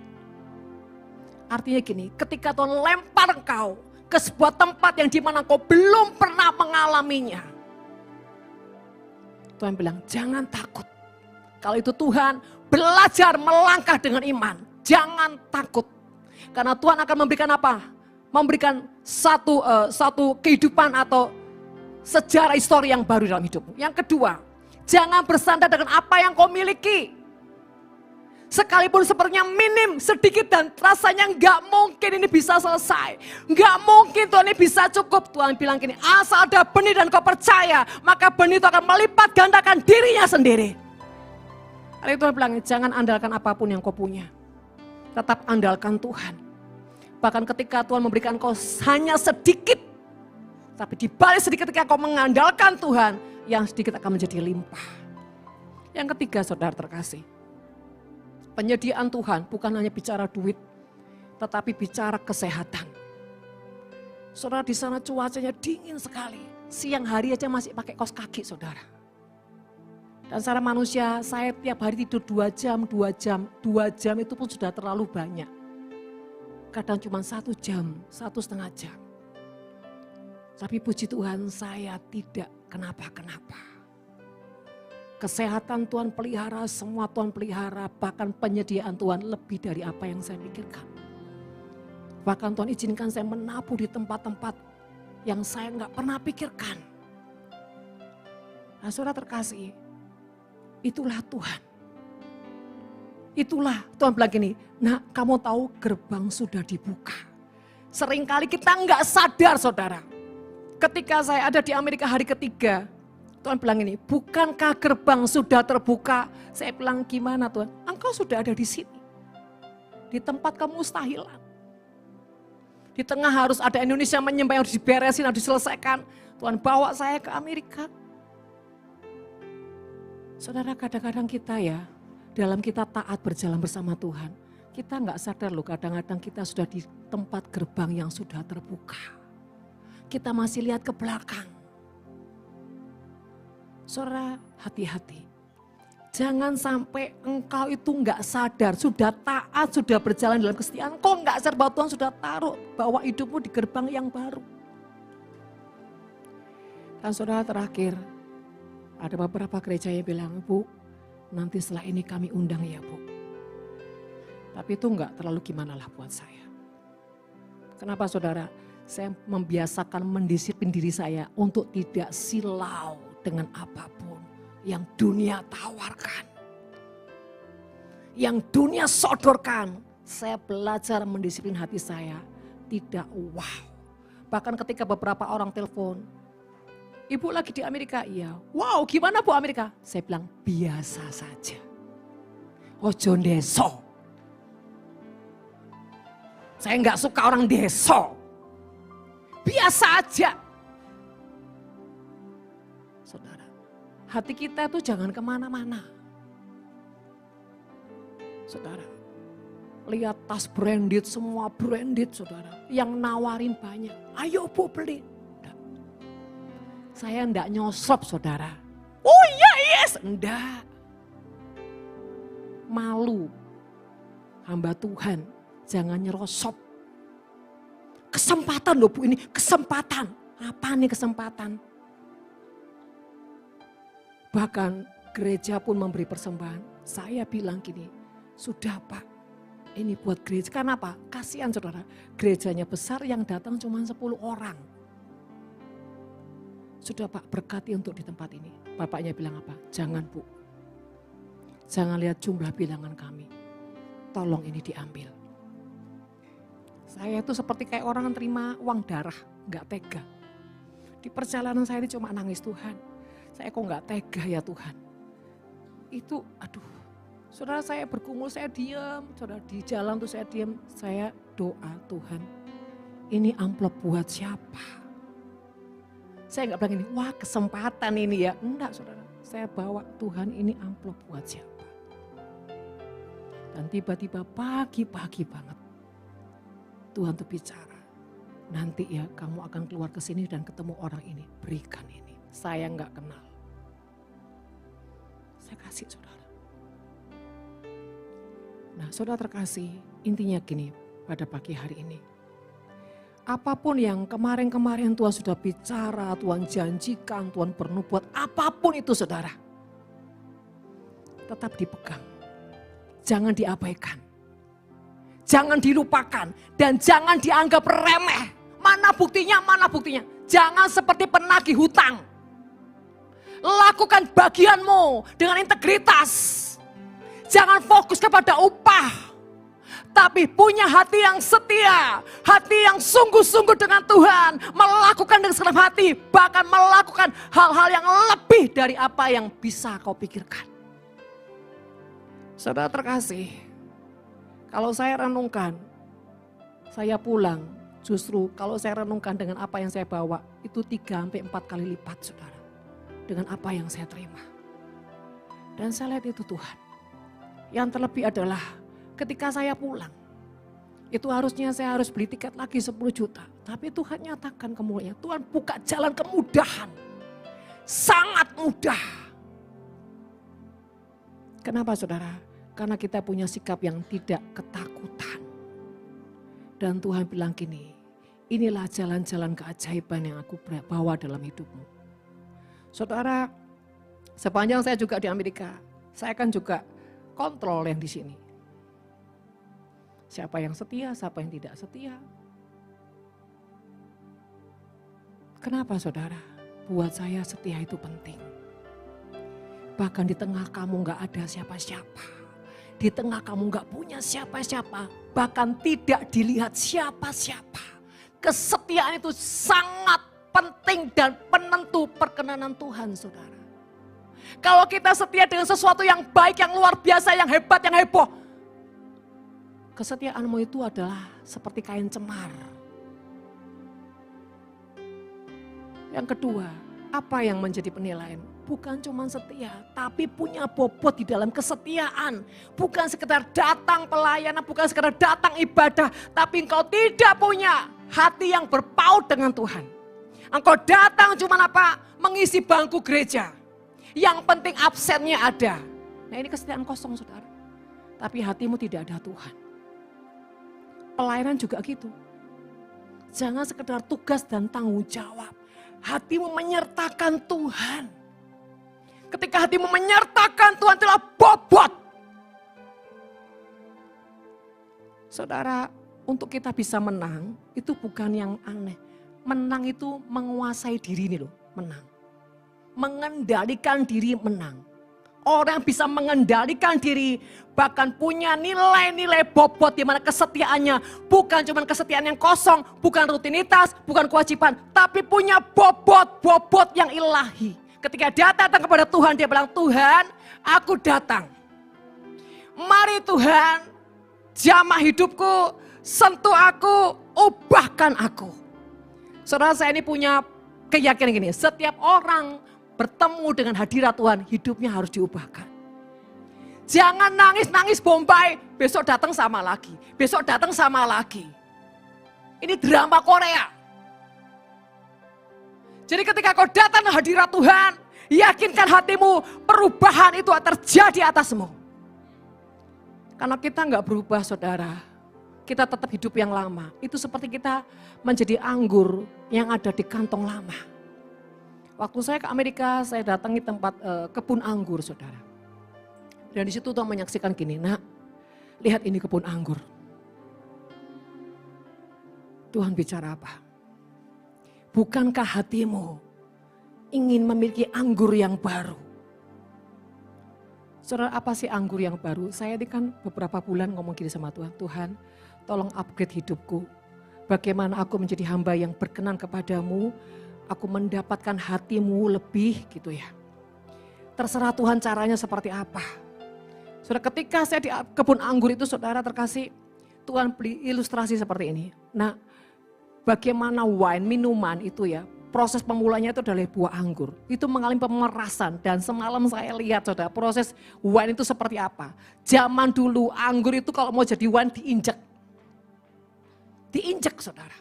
Artinya gini, ketika Tuhan lempar engkau ke sebuah tempat yang dimana engkau belum pernah mengalaminya. Tuhan bilang, jangan takut. Kalau itu Tuhan, belajar melangkah dengan iman. Jangan takut. Karena Tuhan akan memberikan apa? Memberikan satu kehidupan atau sejarah histori yang baru dalam hidupmu. Yang kedua, jangan bersandar dengan apa yang kau miliki. Sekalipun sepertinya minim, sedikit dan rasanya enggak mungkin ini bisa selesai. Enggak mungkin Tuhan ini bisa cukup. Tuhan bilang gini, asal ada benih dan kau percaya, maka benih itu akan melipat gandakan dirinya sendiri. Lalu Tuhan bilang, jangan andalkan apapun yang kau punya. Tetap andalkan Tuhan. Bahkan ketika Tuhan memberikan kau hanya sedikit, tapi di balik sedikit ketika kau mengandalkan Tuhan, yang sedikit akan menjadi limpah. Yang ketiga saudara terkasih, penyediaan Tuhan bukan hanya bicara duit, tetapi bicara kesehatan. Saudara di sana cuacanya dingin sekali. Siang hari aja masih pakai kaos kaki saudara. Dan secara manusia saya tiap hari tidur 2 jam, 2 jam. 2 jam itu pun sudah terlalu banyak. Kadang cuma 1 jam, 1,5 jam. Tapi puji Tuhan saya tidak kenapa-kenapa. Kesehatan Tuhan pelihara, semua Tuhan pelihara, bahkan penyediaan Tuhan lebih dari apa yang saya pikirkan. Bahkan Tuhan izinkan saya menabur di tempat-tempat yang saya nggak pernah pikirkan. Nah saudara terkasih, itulah Tuhan. Itulah Tuhan bilang gini, nah kamu tahu gerbang sudah dibuka. Seringkali kita nggak sadar saudara. Ketika saya ada di Amerika hari ketiga, Tuhan bilang ini, bukankah gerbang sudah terbuka? Saya bilang gimana Tuhan? Engkau sudah ada di sini. Di tempat kemustahilan. Di tengah harus ada Indonesia menyembah yang harus diberesin, harus diselesaikan. Tuhan bawa saya ke Amerika. Saudara, kadang-kadang kita ya, dalam kita taat berjalan bersama Tuhan, kita nggak sadar loh kadang-kadang kita sudah di tempat gerbang yang sudah terbuka. Kita masih lihat ke belakang. Saudara, hati-hati. Jangan sampai engkau itu nggak sadar, sudah taat, sudah berjalan dalam kesetiaan, kok nggak sadar bahwa Tuhan sudah taruh bahwa hidupmu di gerbang yang baru. Dan saudara, terakhir, ada beberapa gereja yang bilang, Bu, nanti setelah ini kami undang ya Bu. Tapi itu nggak terlalu gimana lah buat saya. Kenapa saudara? Saya membiasakan mendisiplin diri saya untuk tidak silau dengan apapun yang dunia tawarkan, yang dunia sodorkan. Saya belajar mendisiplin hati saya, tidak wow. Bahkan ketika beberapa orang telepon, Ibu lagi di Amerika? Iya. Wow, gimana Bu Amerika? Saya bilang biasa saja. Ojo deso. Saya nggak suka orang deso. Biasa aja. Saudara, hati kita itu jangan kemana-mana. Saudara, lihat tas branded, semua branded saudara. Yang nawarin banyak, ayo Bu beli. Enggak. Saya enggak nyosop saudara. Oh iya yes, enggak. Malu, hamba Tuhan jangan nyerosop. Kesempatan loh Bu ini, kesempatan. Apa nih kesempatan? Bahkan gereja pun memberi persembahan. Saya bilang gini, sudah Pak, ini buat gereja. Kenapa? Kasihan saudara, gerejanya besar yang datang cuma 10 orang. Sudah Pak, berkati untuk di tempat ini. Bapaknya bilang apa? Jangan Bu, jangan lihat jumlah bilangan kami. Tolong ini diambil. Saya itu seperti kayak orang yang terima uang darah, gak tega. Di perjalanan saya ini cuma nangis, Tuhan. Saya kok gak tega ya Tuhan. Itu aduh, saudara saya bergumul, saya diam. Saudara di jalan tuh saya diam, saya doa Tuhan. Ini amplop buat siapa? Saya gak bilang ini, wah kesempatan ini ya. Enggak saudara, saya bawa Tuhan ini amplop buat siapa? Dan tiba-tiba pagi-pagi banget. Tuhan tuh bicara, nanti ya kamu akan keluar ke sini dan ketemu orang ini, berikan ini. Saya nggak kenal. Saya kasih saudara. Nah saudara terkasih, intinya gini pada pagi hari ini. Apapun yang kemarin-kemarin Tuhan sudah bicara, Tuhan janjikan, Tuhan bernubuat, apapun itu saudara. Tetap dipegang, jangan diabaikan. Jangan dilupakan dan jangan dianggap remeh. Mana buktinya, mana buktinya. Jangan seperti penagih hutang. Lakukan bagianmu dengan integritas. Jangan fokus kepada upah. Tapi punya hati yang setia. Hati yang sungguh-sungguh dengan Tuhan. Melakukan dengan segenap hati. Bahkan melakukan hal-hal yang lebih dari apa yang bisa kau pikirkan. Saudara terkasih. Kalau saya renungkan, saya pulang, justru kalau saya renungkan dengan apa yang saya bawa, itu 3-4 kali lipat saudara. Dengan apa yang saya terima. Dan saya lihat itu Tuhan. Yang terlebih adalah ketika saya pulang, itu harusnya saya harus beli tiket lagi 10 juta. Tapi Tuhan nyatakan kemuliaan, Tuhan buka jalan kemudahan. Sangat mudah. Kenapa saudara? Karena kita punya sikap yang tidak ketakutan. Dan Tuhan bilang gini, inilah jalan-jalan keajaiban yang aku bawa dalam hidupmu. Saudara, sepanjang saya juga di Amerika, saya kan juga kontrol yang di sini. Siapa yang setia, siapa yang tidak setia. Kenapa saudara? Buat saya setia itu penting. Bahkan di tengah kamu gak ada siapa-siapa. Di tengah kamu gak punya siapa-siapa, bahkan tidak dilihat siapa-siapa. Kesetiaan itu sangat penting dan penentu perkenanan Tuhan saudara. Kalau kita setia dengan sesuatu yang baik, yang luar biasa, yang hebat, yang heboh. Kesetiaanmu itu adalah seperti kain cemar. Yang kedua, apa yang menjadi penilaian? Bukan cuma setia, tapi punya bobot di dalam kesetiaan. Bukan sekedar datang pelayanan, bukan sekedar datang ibadah, tapi engkau tidak punya hati yang berpaut dengan Tuhan. Engkau datang cuma apa? Mengisi bangku gereja. Yang penting absennya ada. Nah ini kesetiaan kosong saudara. Tapi hatimu tidak ada Tuhan. Pelayanan juga gitu. Jangan sekedar tugas dan tanggung jawab. Hatimu menyertakan Tuhan. Ketika hatimu menyertakan Tuhan telah bobot. Saudara, untuk kita bisa menang itu bukan yang aneh. Menang itu menguasai diri ini loh, menang. Mengendalikan diri menang. Orang yang bisa mengendalikan diri bahkan punya nilai-nilai bobot di mana kesetiaannya bukan cuma kesetiaan yang kosong, bukan rutinitas, bukan kewajiban, tapi punya bobot yang ilahi. Ketika dia datang kepada Tuhan, dia bilang, Tuhan, aku datang. Mari Tuhan, jamah hidupku, sentuh aku, ubahkan aku. Saudara, saya ini punya keyakinan gini, setiap orang bertemu dengan hadirat Tuhan, hidupnya harus diubahkan. Jangan nangis-nangis Bombay, besok datang sama lagi, besok datang sama lagi. Ini drama Korea. Jadi ketika kau datang ke hadirat Tuhan, yakinkan hatimu, perubahan itu terjadi atasmu. Karena kita enggak berubah saudara, kita tetap hidup yang lama. Itu seperti kita menjadi anggur yang ada di kantong lama. Waktu saya ke Amerika, saya datangi tempat kebun anggur saudara. Dan di situ Tuhan menyaksikan gini, nak, lihat ini kebun anggur. Tuhan bicara apa? Bukankah hatimu ingin memiliki anggur yang baru? Saudara, apa sih anggur yang baru? Saya ini kan beberapa bulan ngomong gini sama Tuhan, Tuhan tolong upgrade hidupku. Bagaimana aku menjadi hamba yang berkenan kepadamu, aku mendapatkan hatimu lebih gitu ya. Terserah Tuhan caranya seperti apa. Saudara, ketika saya di kebun anggur itu saudara terkasih, Tuhan beri ilustrasi seperti ini. Nah, bagaimana wine, minuman itu ya, proses pemulanya itu adalah buah anggur. Itu mengalami pemerasan dan semalam saya lihat saudara, proses wine itu seperti apa. Zaman dulu anggur itu kalau mau jadi wine diinjek. Diinjek saudara.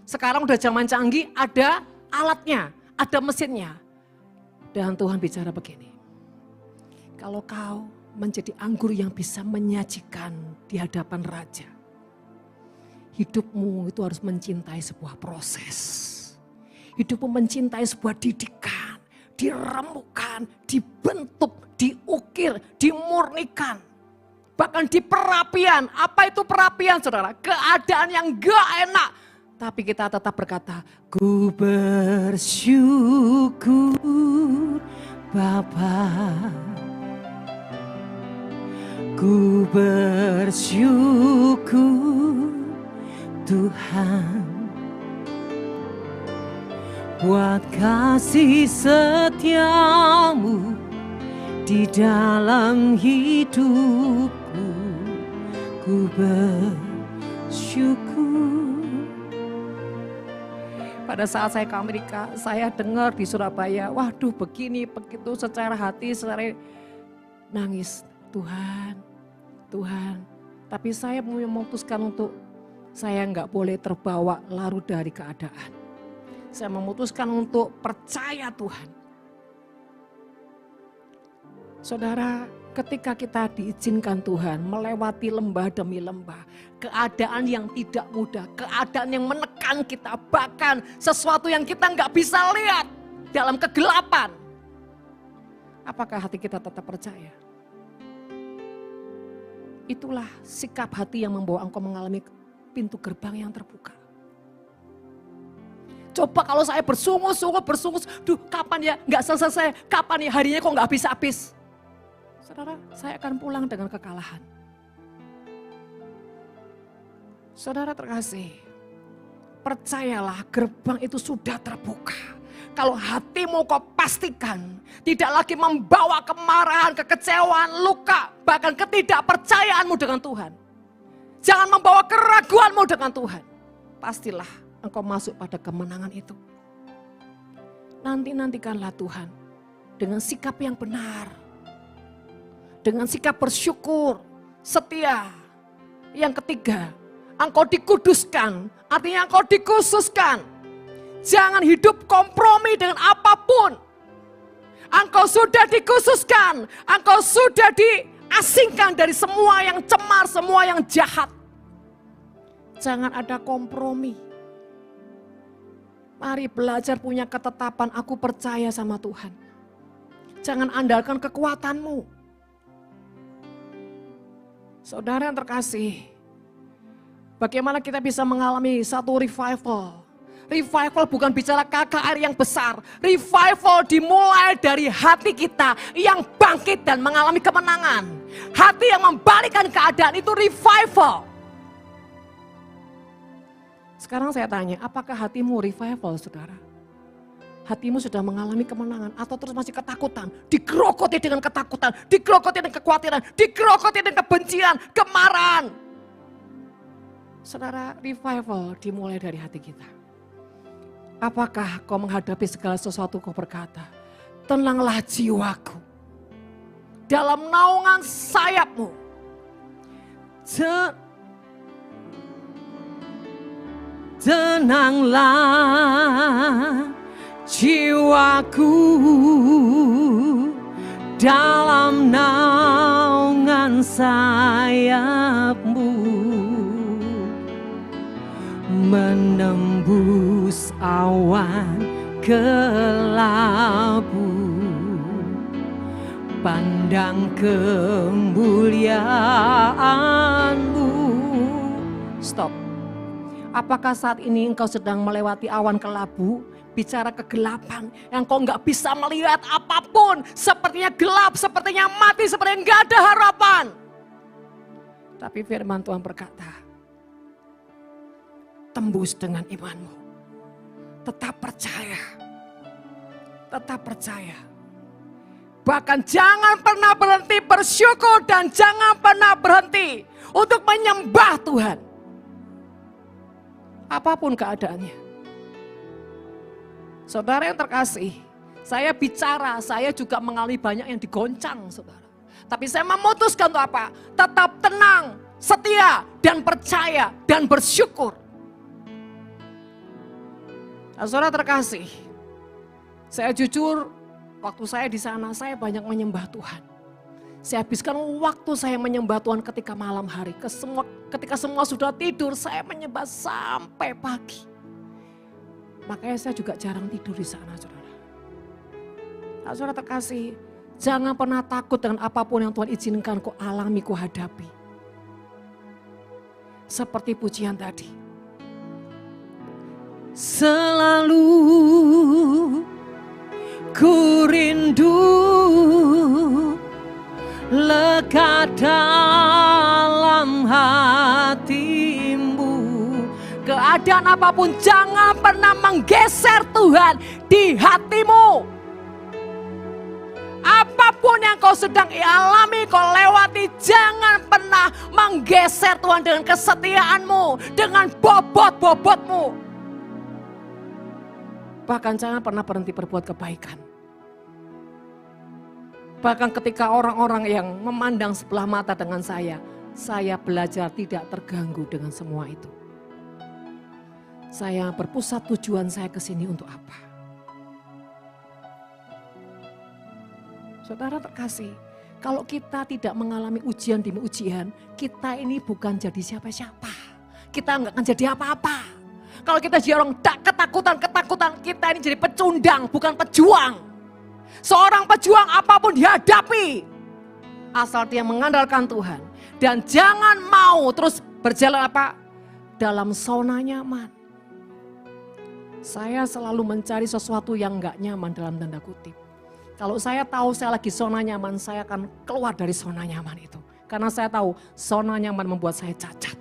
Sekarang udah zaman canggih, ada alatnya, ada mesinnya. Dan Tuhan bicara begini, kalau kau menjadi anggur yang bisa menyajikan di hadapan raja, hidupmu itu harus mencintai sebuah proses. Hidupmu mencintai sebuah didikan, diremukkan, dibentuk, diukir, dimurnikan. Bahkan di perapian. Apa itu perapian saudara? Keadaan yang gak enak. Tapi kita tetap berkata, ku bersyukur Bapa. Ku bersyukur Tuhan, buat kasih setiamu di dalam hidupku. Ku bersyukur. Pada saat saya ke Amerika, saya dengar di Surabaya, waduh begini, begitu, secara hati, secara nangis. Tuhan, Tuhan. Tapi saya memutuskan untuk saya nggak boleh terbawa larut dari keadaan. Saya memutuskan untuk percaya Tuhan. Saudara, ketika kita diizinkan Tuhan melewati lembah demi lembah, keadaan yang tidak mudah, keadaan yang menekan kita, bahkan sesuatu yang kita nggak bisa lihat dalam kegelapan. Apakah hati kita tetap percaya? Itulah sikap hati yang membawa engkau mengalami pintu gerbang yang terbuka. Coba kalau saya bersungut-sungut, duh kapan ya nggak selesai, kapan ya harinya kok nggak habis-habis. Saudara, saya akan pulang dengan kekalahan. Saudara terkasih, percayalah gerbang itu sudah terbuka. Kalau hatimu kau pastikan tidak lagi membawa kemarahan, kekecewaan, luka, bahkan ketidakpercayaanmu dengan Tuhan. Jangan membawa keraguanmu dengan Tuhan. Pastilah engkau masuk pada kemenangan itu. nanti-nantikanlah Tuhan dengan sikap yang benar. Dengan sikap bersyukur, setia. Yang ketiga, engkau dikuduskan, artinya engkau dikhususkan. Jangan hidup kompromi dengan apapun. Engkau sudah dikhususkan, engkau sudah diasingkan dari semua yang cemar, semua yang jahat. Jangan ada kompromi. Mari belajar punya ketetapan, aku percaya sama Tuhan. Jangan andalkan kekuatanmu. Saudara yang terkasih, bagaimana kita bisa mengalami satu revival? Revival bukan bicara KKR yang besar. Revival dimulai dari hati kita yang bangkit dan mengalami kemenangan. Hati yang membalikkan keadaan itu revival. Sekarang saya tanya, apakah hatimu revival, saudara? Hatimu sudah mengalami kemenangan atau terus masih ketakutan? Digerogoti dengan ketakutan, digerogoti dengan kekhawatiran, digerogoti dengan kebencian, kemarahan. Saudara, revival dimulai dari hati kita. Apakah kau menghadapi segala sesuatu kau berkata, tenanglah jiwaku. Dalam naungan sayapmu. Tenanglah jiwaku. Dalam naungan sayapmu. Menembus awan kelabu, pandang kemuliaan-Mu. Stop. Apakah saat ini engkau sedang melewati awan kelabu, bicara kegelapan yang kau nggak bisa melihat apapun, sepertinya gelap, sepertinya mati, sepertinya nggak ada harapan. Tapi firman Tuhan berkata, tembus dengan imanmu. Tetap percaya. Tetap percaya. Bahkan jangan pernah berhenti bersyukur dan jangan pernah berhenti untuk menyembah Tuhan. Apapun keadaannya. Saudara yang terkasih, saya bicara, saya juga mengalami banyak yang digoncang, saudara. Tapi saya memutuskan untuk apa? Tetap tenang, setia, dan percaya, dan bersyukur. Nah, saudara terkasih, saya jujur, waktu saya di sana, saya banyak menyembah Tuhan. Saya habiskan waktu saya menyembah Tuhan ketika malam hari. Ketika semua sudah tidur, saya menyembah sampai pagi. Makanya saya juga jarang tidur di sana, saudara. Nah, saudara terkasih, jangan pernah takut dengan apapun yang Tuhan izinkan kau alami, kau hadapi. Seperti pujian tadi. Selalu ku rindu lekat dalam hatimu. Keadaan apapun jangan pernah menggeser Tuhan di hatimu. Apapun yang kau sedang alami, kau lewati, jangan pernah menggeser Tuhan dengan kesetiaanmu, dengan bobot-bobotmu. Bahkan jangan pernah berhenti berbuat kebaikan. Bahkan ketika orang-orang yang memandang sebelah mata dengan saya belajar tidak terganggu dengan semua itu. Saya berpusat tujuan saya ke sini untuk apa? Saudara terkasih, kalau kita tidak mengalami ujian demi ujian, kita ini bukan jadi siapa-siapa. Kita nggak akan jadi apa-apa. Kalau kita jadi orang ketakutan, kita ini jadi pecundang, bukan pejuang. Seorang pejuang apapun dihadapi, asal dia mengandalkan Tuhan. Dan jangan mau terus berjalan apa? Dalam zona nyaman. Saya selalu mencari sesuatu yang gak nyaman dalam tanda kutip. Kalau saya tahu saya lagi zona nyaman, saya akan keluar dari zona nyaman itu. Karena saya tahu zona nyaman membuat saya cacat.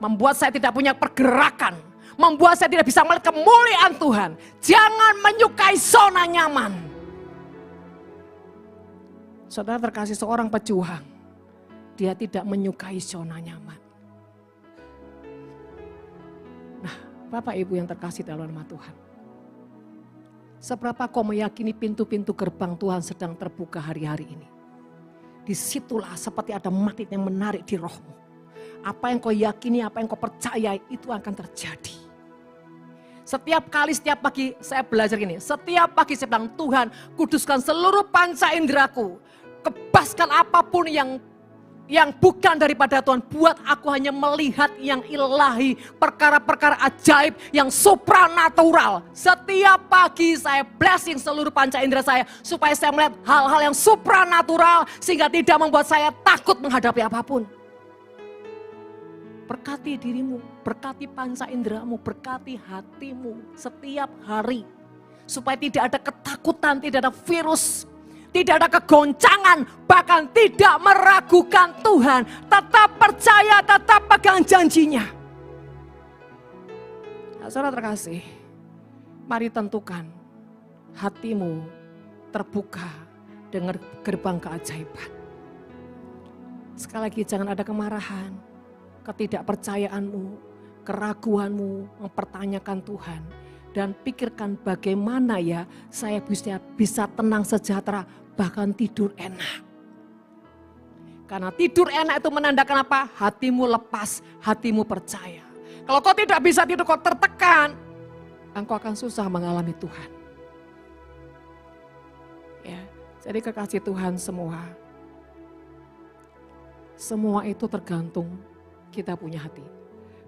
Membuat saya tidak punya pergerakan. Membuat saya tidak bisa melihat kemuliaan Tuhan. Jangan menyukai zona nyaman. Saudara terkasih, seorang pejuang, dia tidak menyukai zona nyaman. Nah, Bapak Ibu yang terkasih dalam nama Tuhan. Seberapa kau meyakini pintu-pintu gerbang Tuhan sedang terbuka hari-hari ini? Disitulah seperti ada magnet yang menarik di rohmu. Apa yang kau yakini, apa yang kau percayai itu akan terjadi. Setiap kali, setiap pagi saya belajar gini. Setiap pagi saya bilang, Tuhan kuduskan seluruh panca inderaku. Kebaskan apapun yang bukan daripada Tuhan. Buat aku hanya melihat yang ilahi. Perkara-perkara ajaib yang supranatural. Setiap pagi saya blessing seluruh panca indera saya. Supaya saya melihat hal-hal yang supranatural. Sehingga tidak membuat saya takut menghadapi apapun. Berkati dirimu, berkati panca inderamu, berkati hatimu setiap hari. Supaya tidak ada ketakutan, tidak ada virus, tidak ada kegoncangan, bahkan tidak meragukan Tuhan. Tetap percaya, tetap pegang janjinya. Nah, saudara terkasih, mari tentukan hatimu terbuka dengan gerbang keajaiban. Sekali lagi jangan ada kemarahan, ketidakpercayaanmu, keraguanmu, mempertanyakan Tuhan. Dan pikirkan bagaimana ya saya bisa tenang sejahtera, bahkan tidur enak. Karena tidur enak itu menandakan apa? Hatimu lepas, hatimu percaya. Kalau kau tidak bisa tidur, kau tertekan, engkau akan susah mengalami Tuhan. Ya, jadi kekasih Tuhan semua itu tergantung kita punya hati.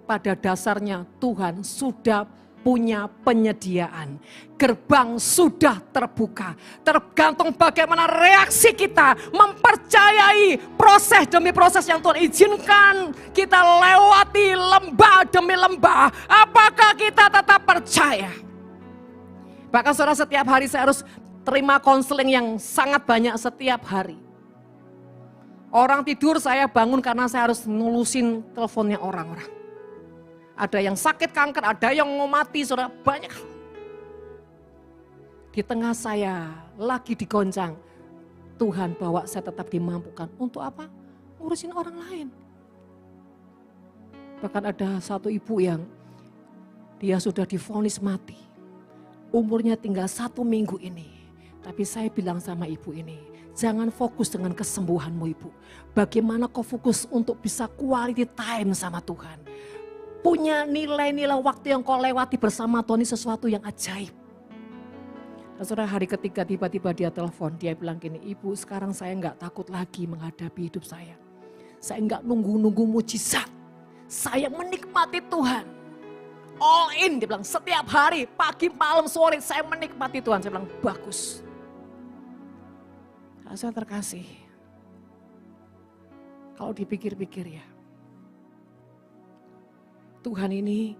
Pada dasarnya Tuhan sudah punya penyediaan. Gerbang sudah terbuka. Tergantung bagaimana reaksi kita mempercayai proses demi proses yang Tuhan izinkan. Kita lewati lembah demi lembah. Apakah kita tetap percaya? Bahkan saudara, setiap hari saya harus terima konseling yang sangat banyak setiap hari. Orang tidur saya bangun karena saya harus nulusin teleponnya orang-orang. Ada yang sakit kanker, ada yang mau mati, saudara, banyak hal. Di tengah saya lagi digoncang, Tuhan bawa saya tetap dimampukan. Untuk apa? Ngurusin orang lain. Bahkan ada satu ibu yang dia sudah divonis mati. Umurnya tinggal 1 minggu ini. Tapi saya bilang sama ibu ini, jangan fokus dengan kesembuhanmu ibu. Bagaimana kau fokus untuk bisa quality time sama Tuhan. Punya nilai-nilai waktu yang kau lewati bersama Tuhan ini sesuatu yang ajaib. Dan saudara, hari ketiga tiba-tiba dia telepon, dia bilang gini, ibu sekarang saya enggak takut lagi menghadapi hidup saya. Saya enggak nunggu-nunggu mujizat. Saya menikmati Tuhan. All in, dia bilang setiap hari, pagi, malam, sore saya menikmati Tuhan. Saya bilang bagus. Saya terkasih, kalau dipikir-pikir ya, Tuhan ini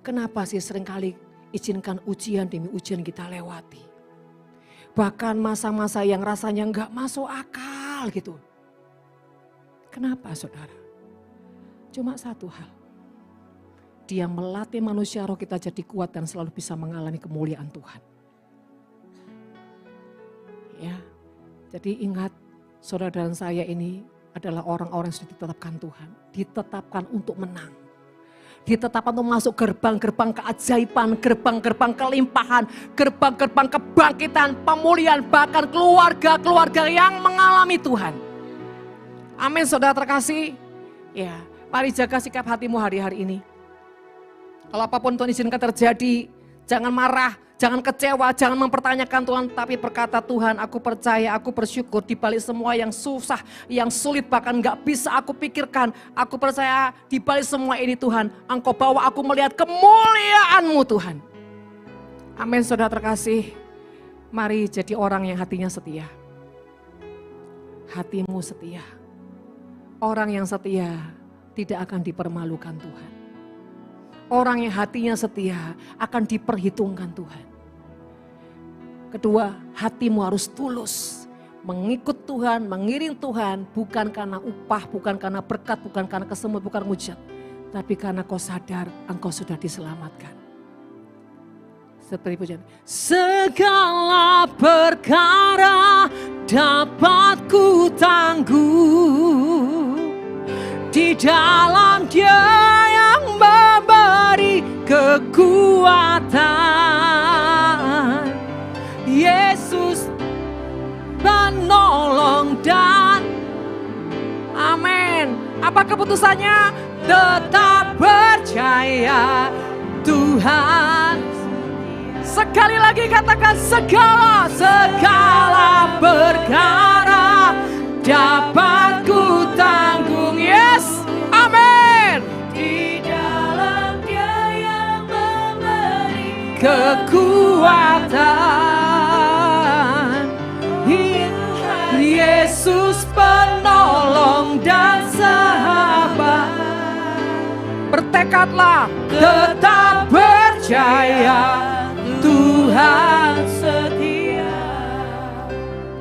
kenapa sih seringkali izinkan ujian demi ujian kita lewati. Bahkan masa-masa yang rasanya enggak masuk akal gitu. Kenapa saudara? Cuma satu hal. Dia melatih manusia roh kita jadi kuat dan selalu bisa mengalami kemuliaan Tuhan. Ya. Jadi ingat, saudara dan saya ini adalah orang-orang yang sudah ditetapkan Tuhan. Ditetapkan untuk menang. Ditetapkan untuk masuk gerbang-gerbang keajaiban, gerbang-gerbang kelimpahan, gerbang-gerbang kebangkitan, pemulihan, bahkan keluarga-keluarga yang mengalami Tuhan. Amin saudara terkasih. Ya, mari jaga sikap hatimu hari-hari ini. Kalau apapun Tuhan izinkan terjadi, jangan marah. Jangan kecewa, jangan mempertanyakan Tuhan, tapi berkata Tuhan, aku percaya, aku bersyukur di balik semua yang susah, yang sulit, bahkan gak bisa aku pikirkan. Aku percaya di balik semua ini Tuhan, Engkau bawa aku melihat kemuliaan-Mu Tuhan. Amin saudara terkasih, mari jadi orang yang hatinya setia. Hatimu setia. Orang yang setia tidak akan dipermalukan Tuhan. Orang yang hatinya setia akan diperhitungkan Tuhan. Kedua, hatimu harus tulus. Mengikut Tuhan, mengiring Tuhan. Bukan karena upah, bukan karena berkat, bukan karena kesembuhan, bukan mujizat. Tapi karena kau sadar engkau sudah diselamatkan. Seperti pujian. Segala perkara dapat ku tangguh di dalam Dia yang memberi kekuatan. Yesus penolong dan amin. Apa keputusannya? Tetap percaya Tuhan. Sekali lagi katakan, segala perkara dapat ku tanggung. Yes, amin. Di dalam Dia yang memberi kekuatan, Yesus penolong dan sahabat. Bertekadlah tetap percaya Tuhan setia.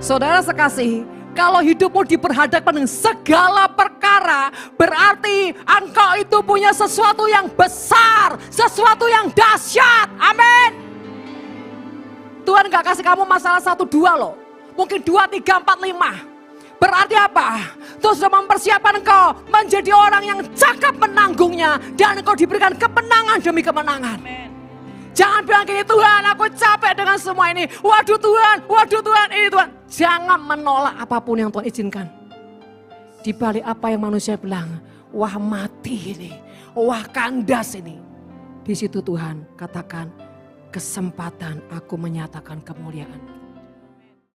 Saudara sekasih, kalau hidupmu diperhadapkan dengan segala perkara, berarti engkau itu punya sesuatu yang besar, sesuatu yang dahsyat. Amin. Tuhan gak kasih kamu masalah 1, 2 loh. Mungkin 2, 3, 4, 5. Berarti apa? Tuhan sudah mempersiapkan engkau menjadi orang yang cakap menanggungnya. Dan engkau diberikan kemenangan demi kemenangan. Amen. Jangan bilang gini, Tuhan aku capek dengan semua ini. Waduh Tuhan ini Tuhan. Jangan menolak apapun yang Tuhan izinkan. Di balik apa yang manusia bilang, wah mati ini, wah kandas ini. Di situ Tuhan katakan, kesempatan aku menyatakan kemuliaan.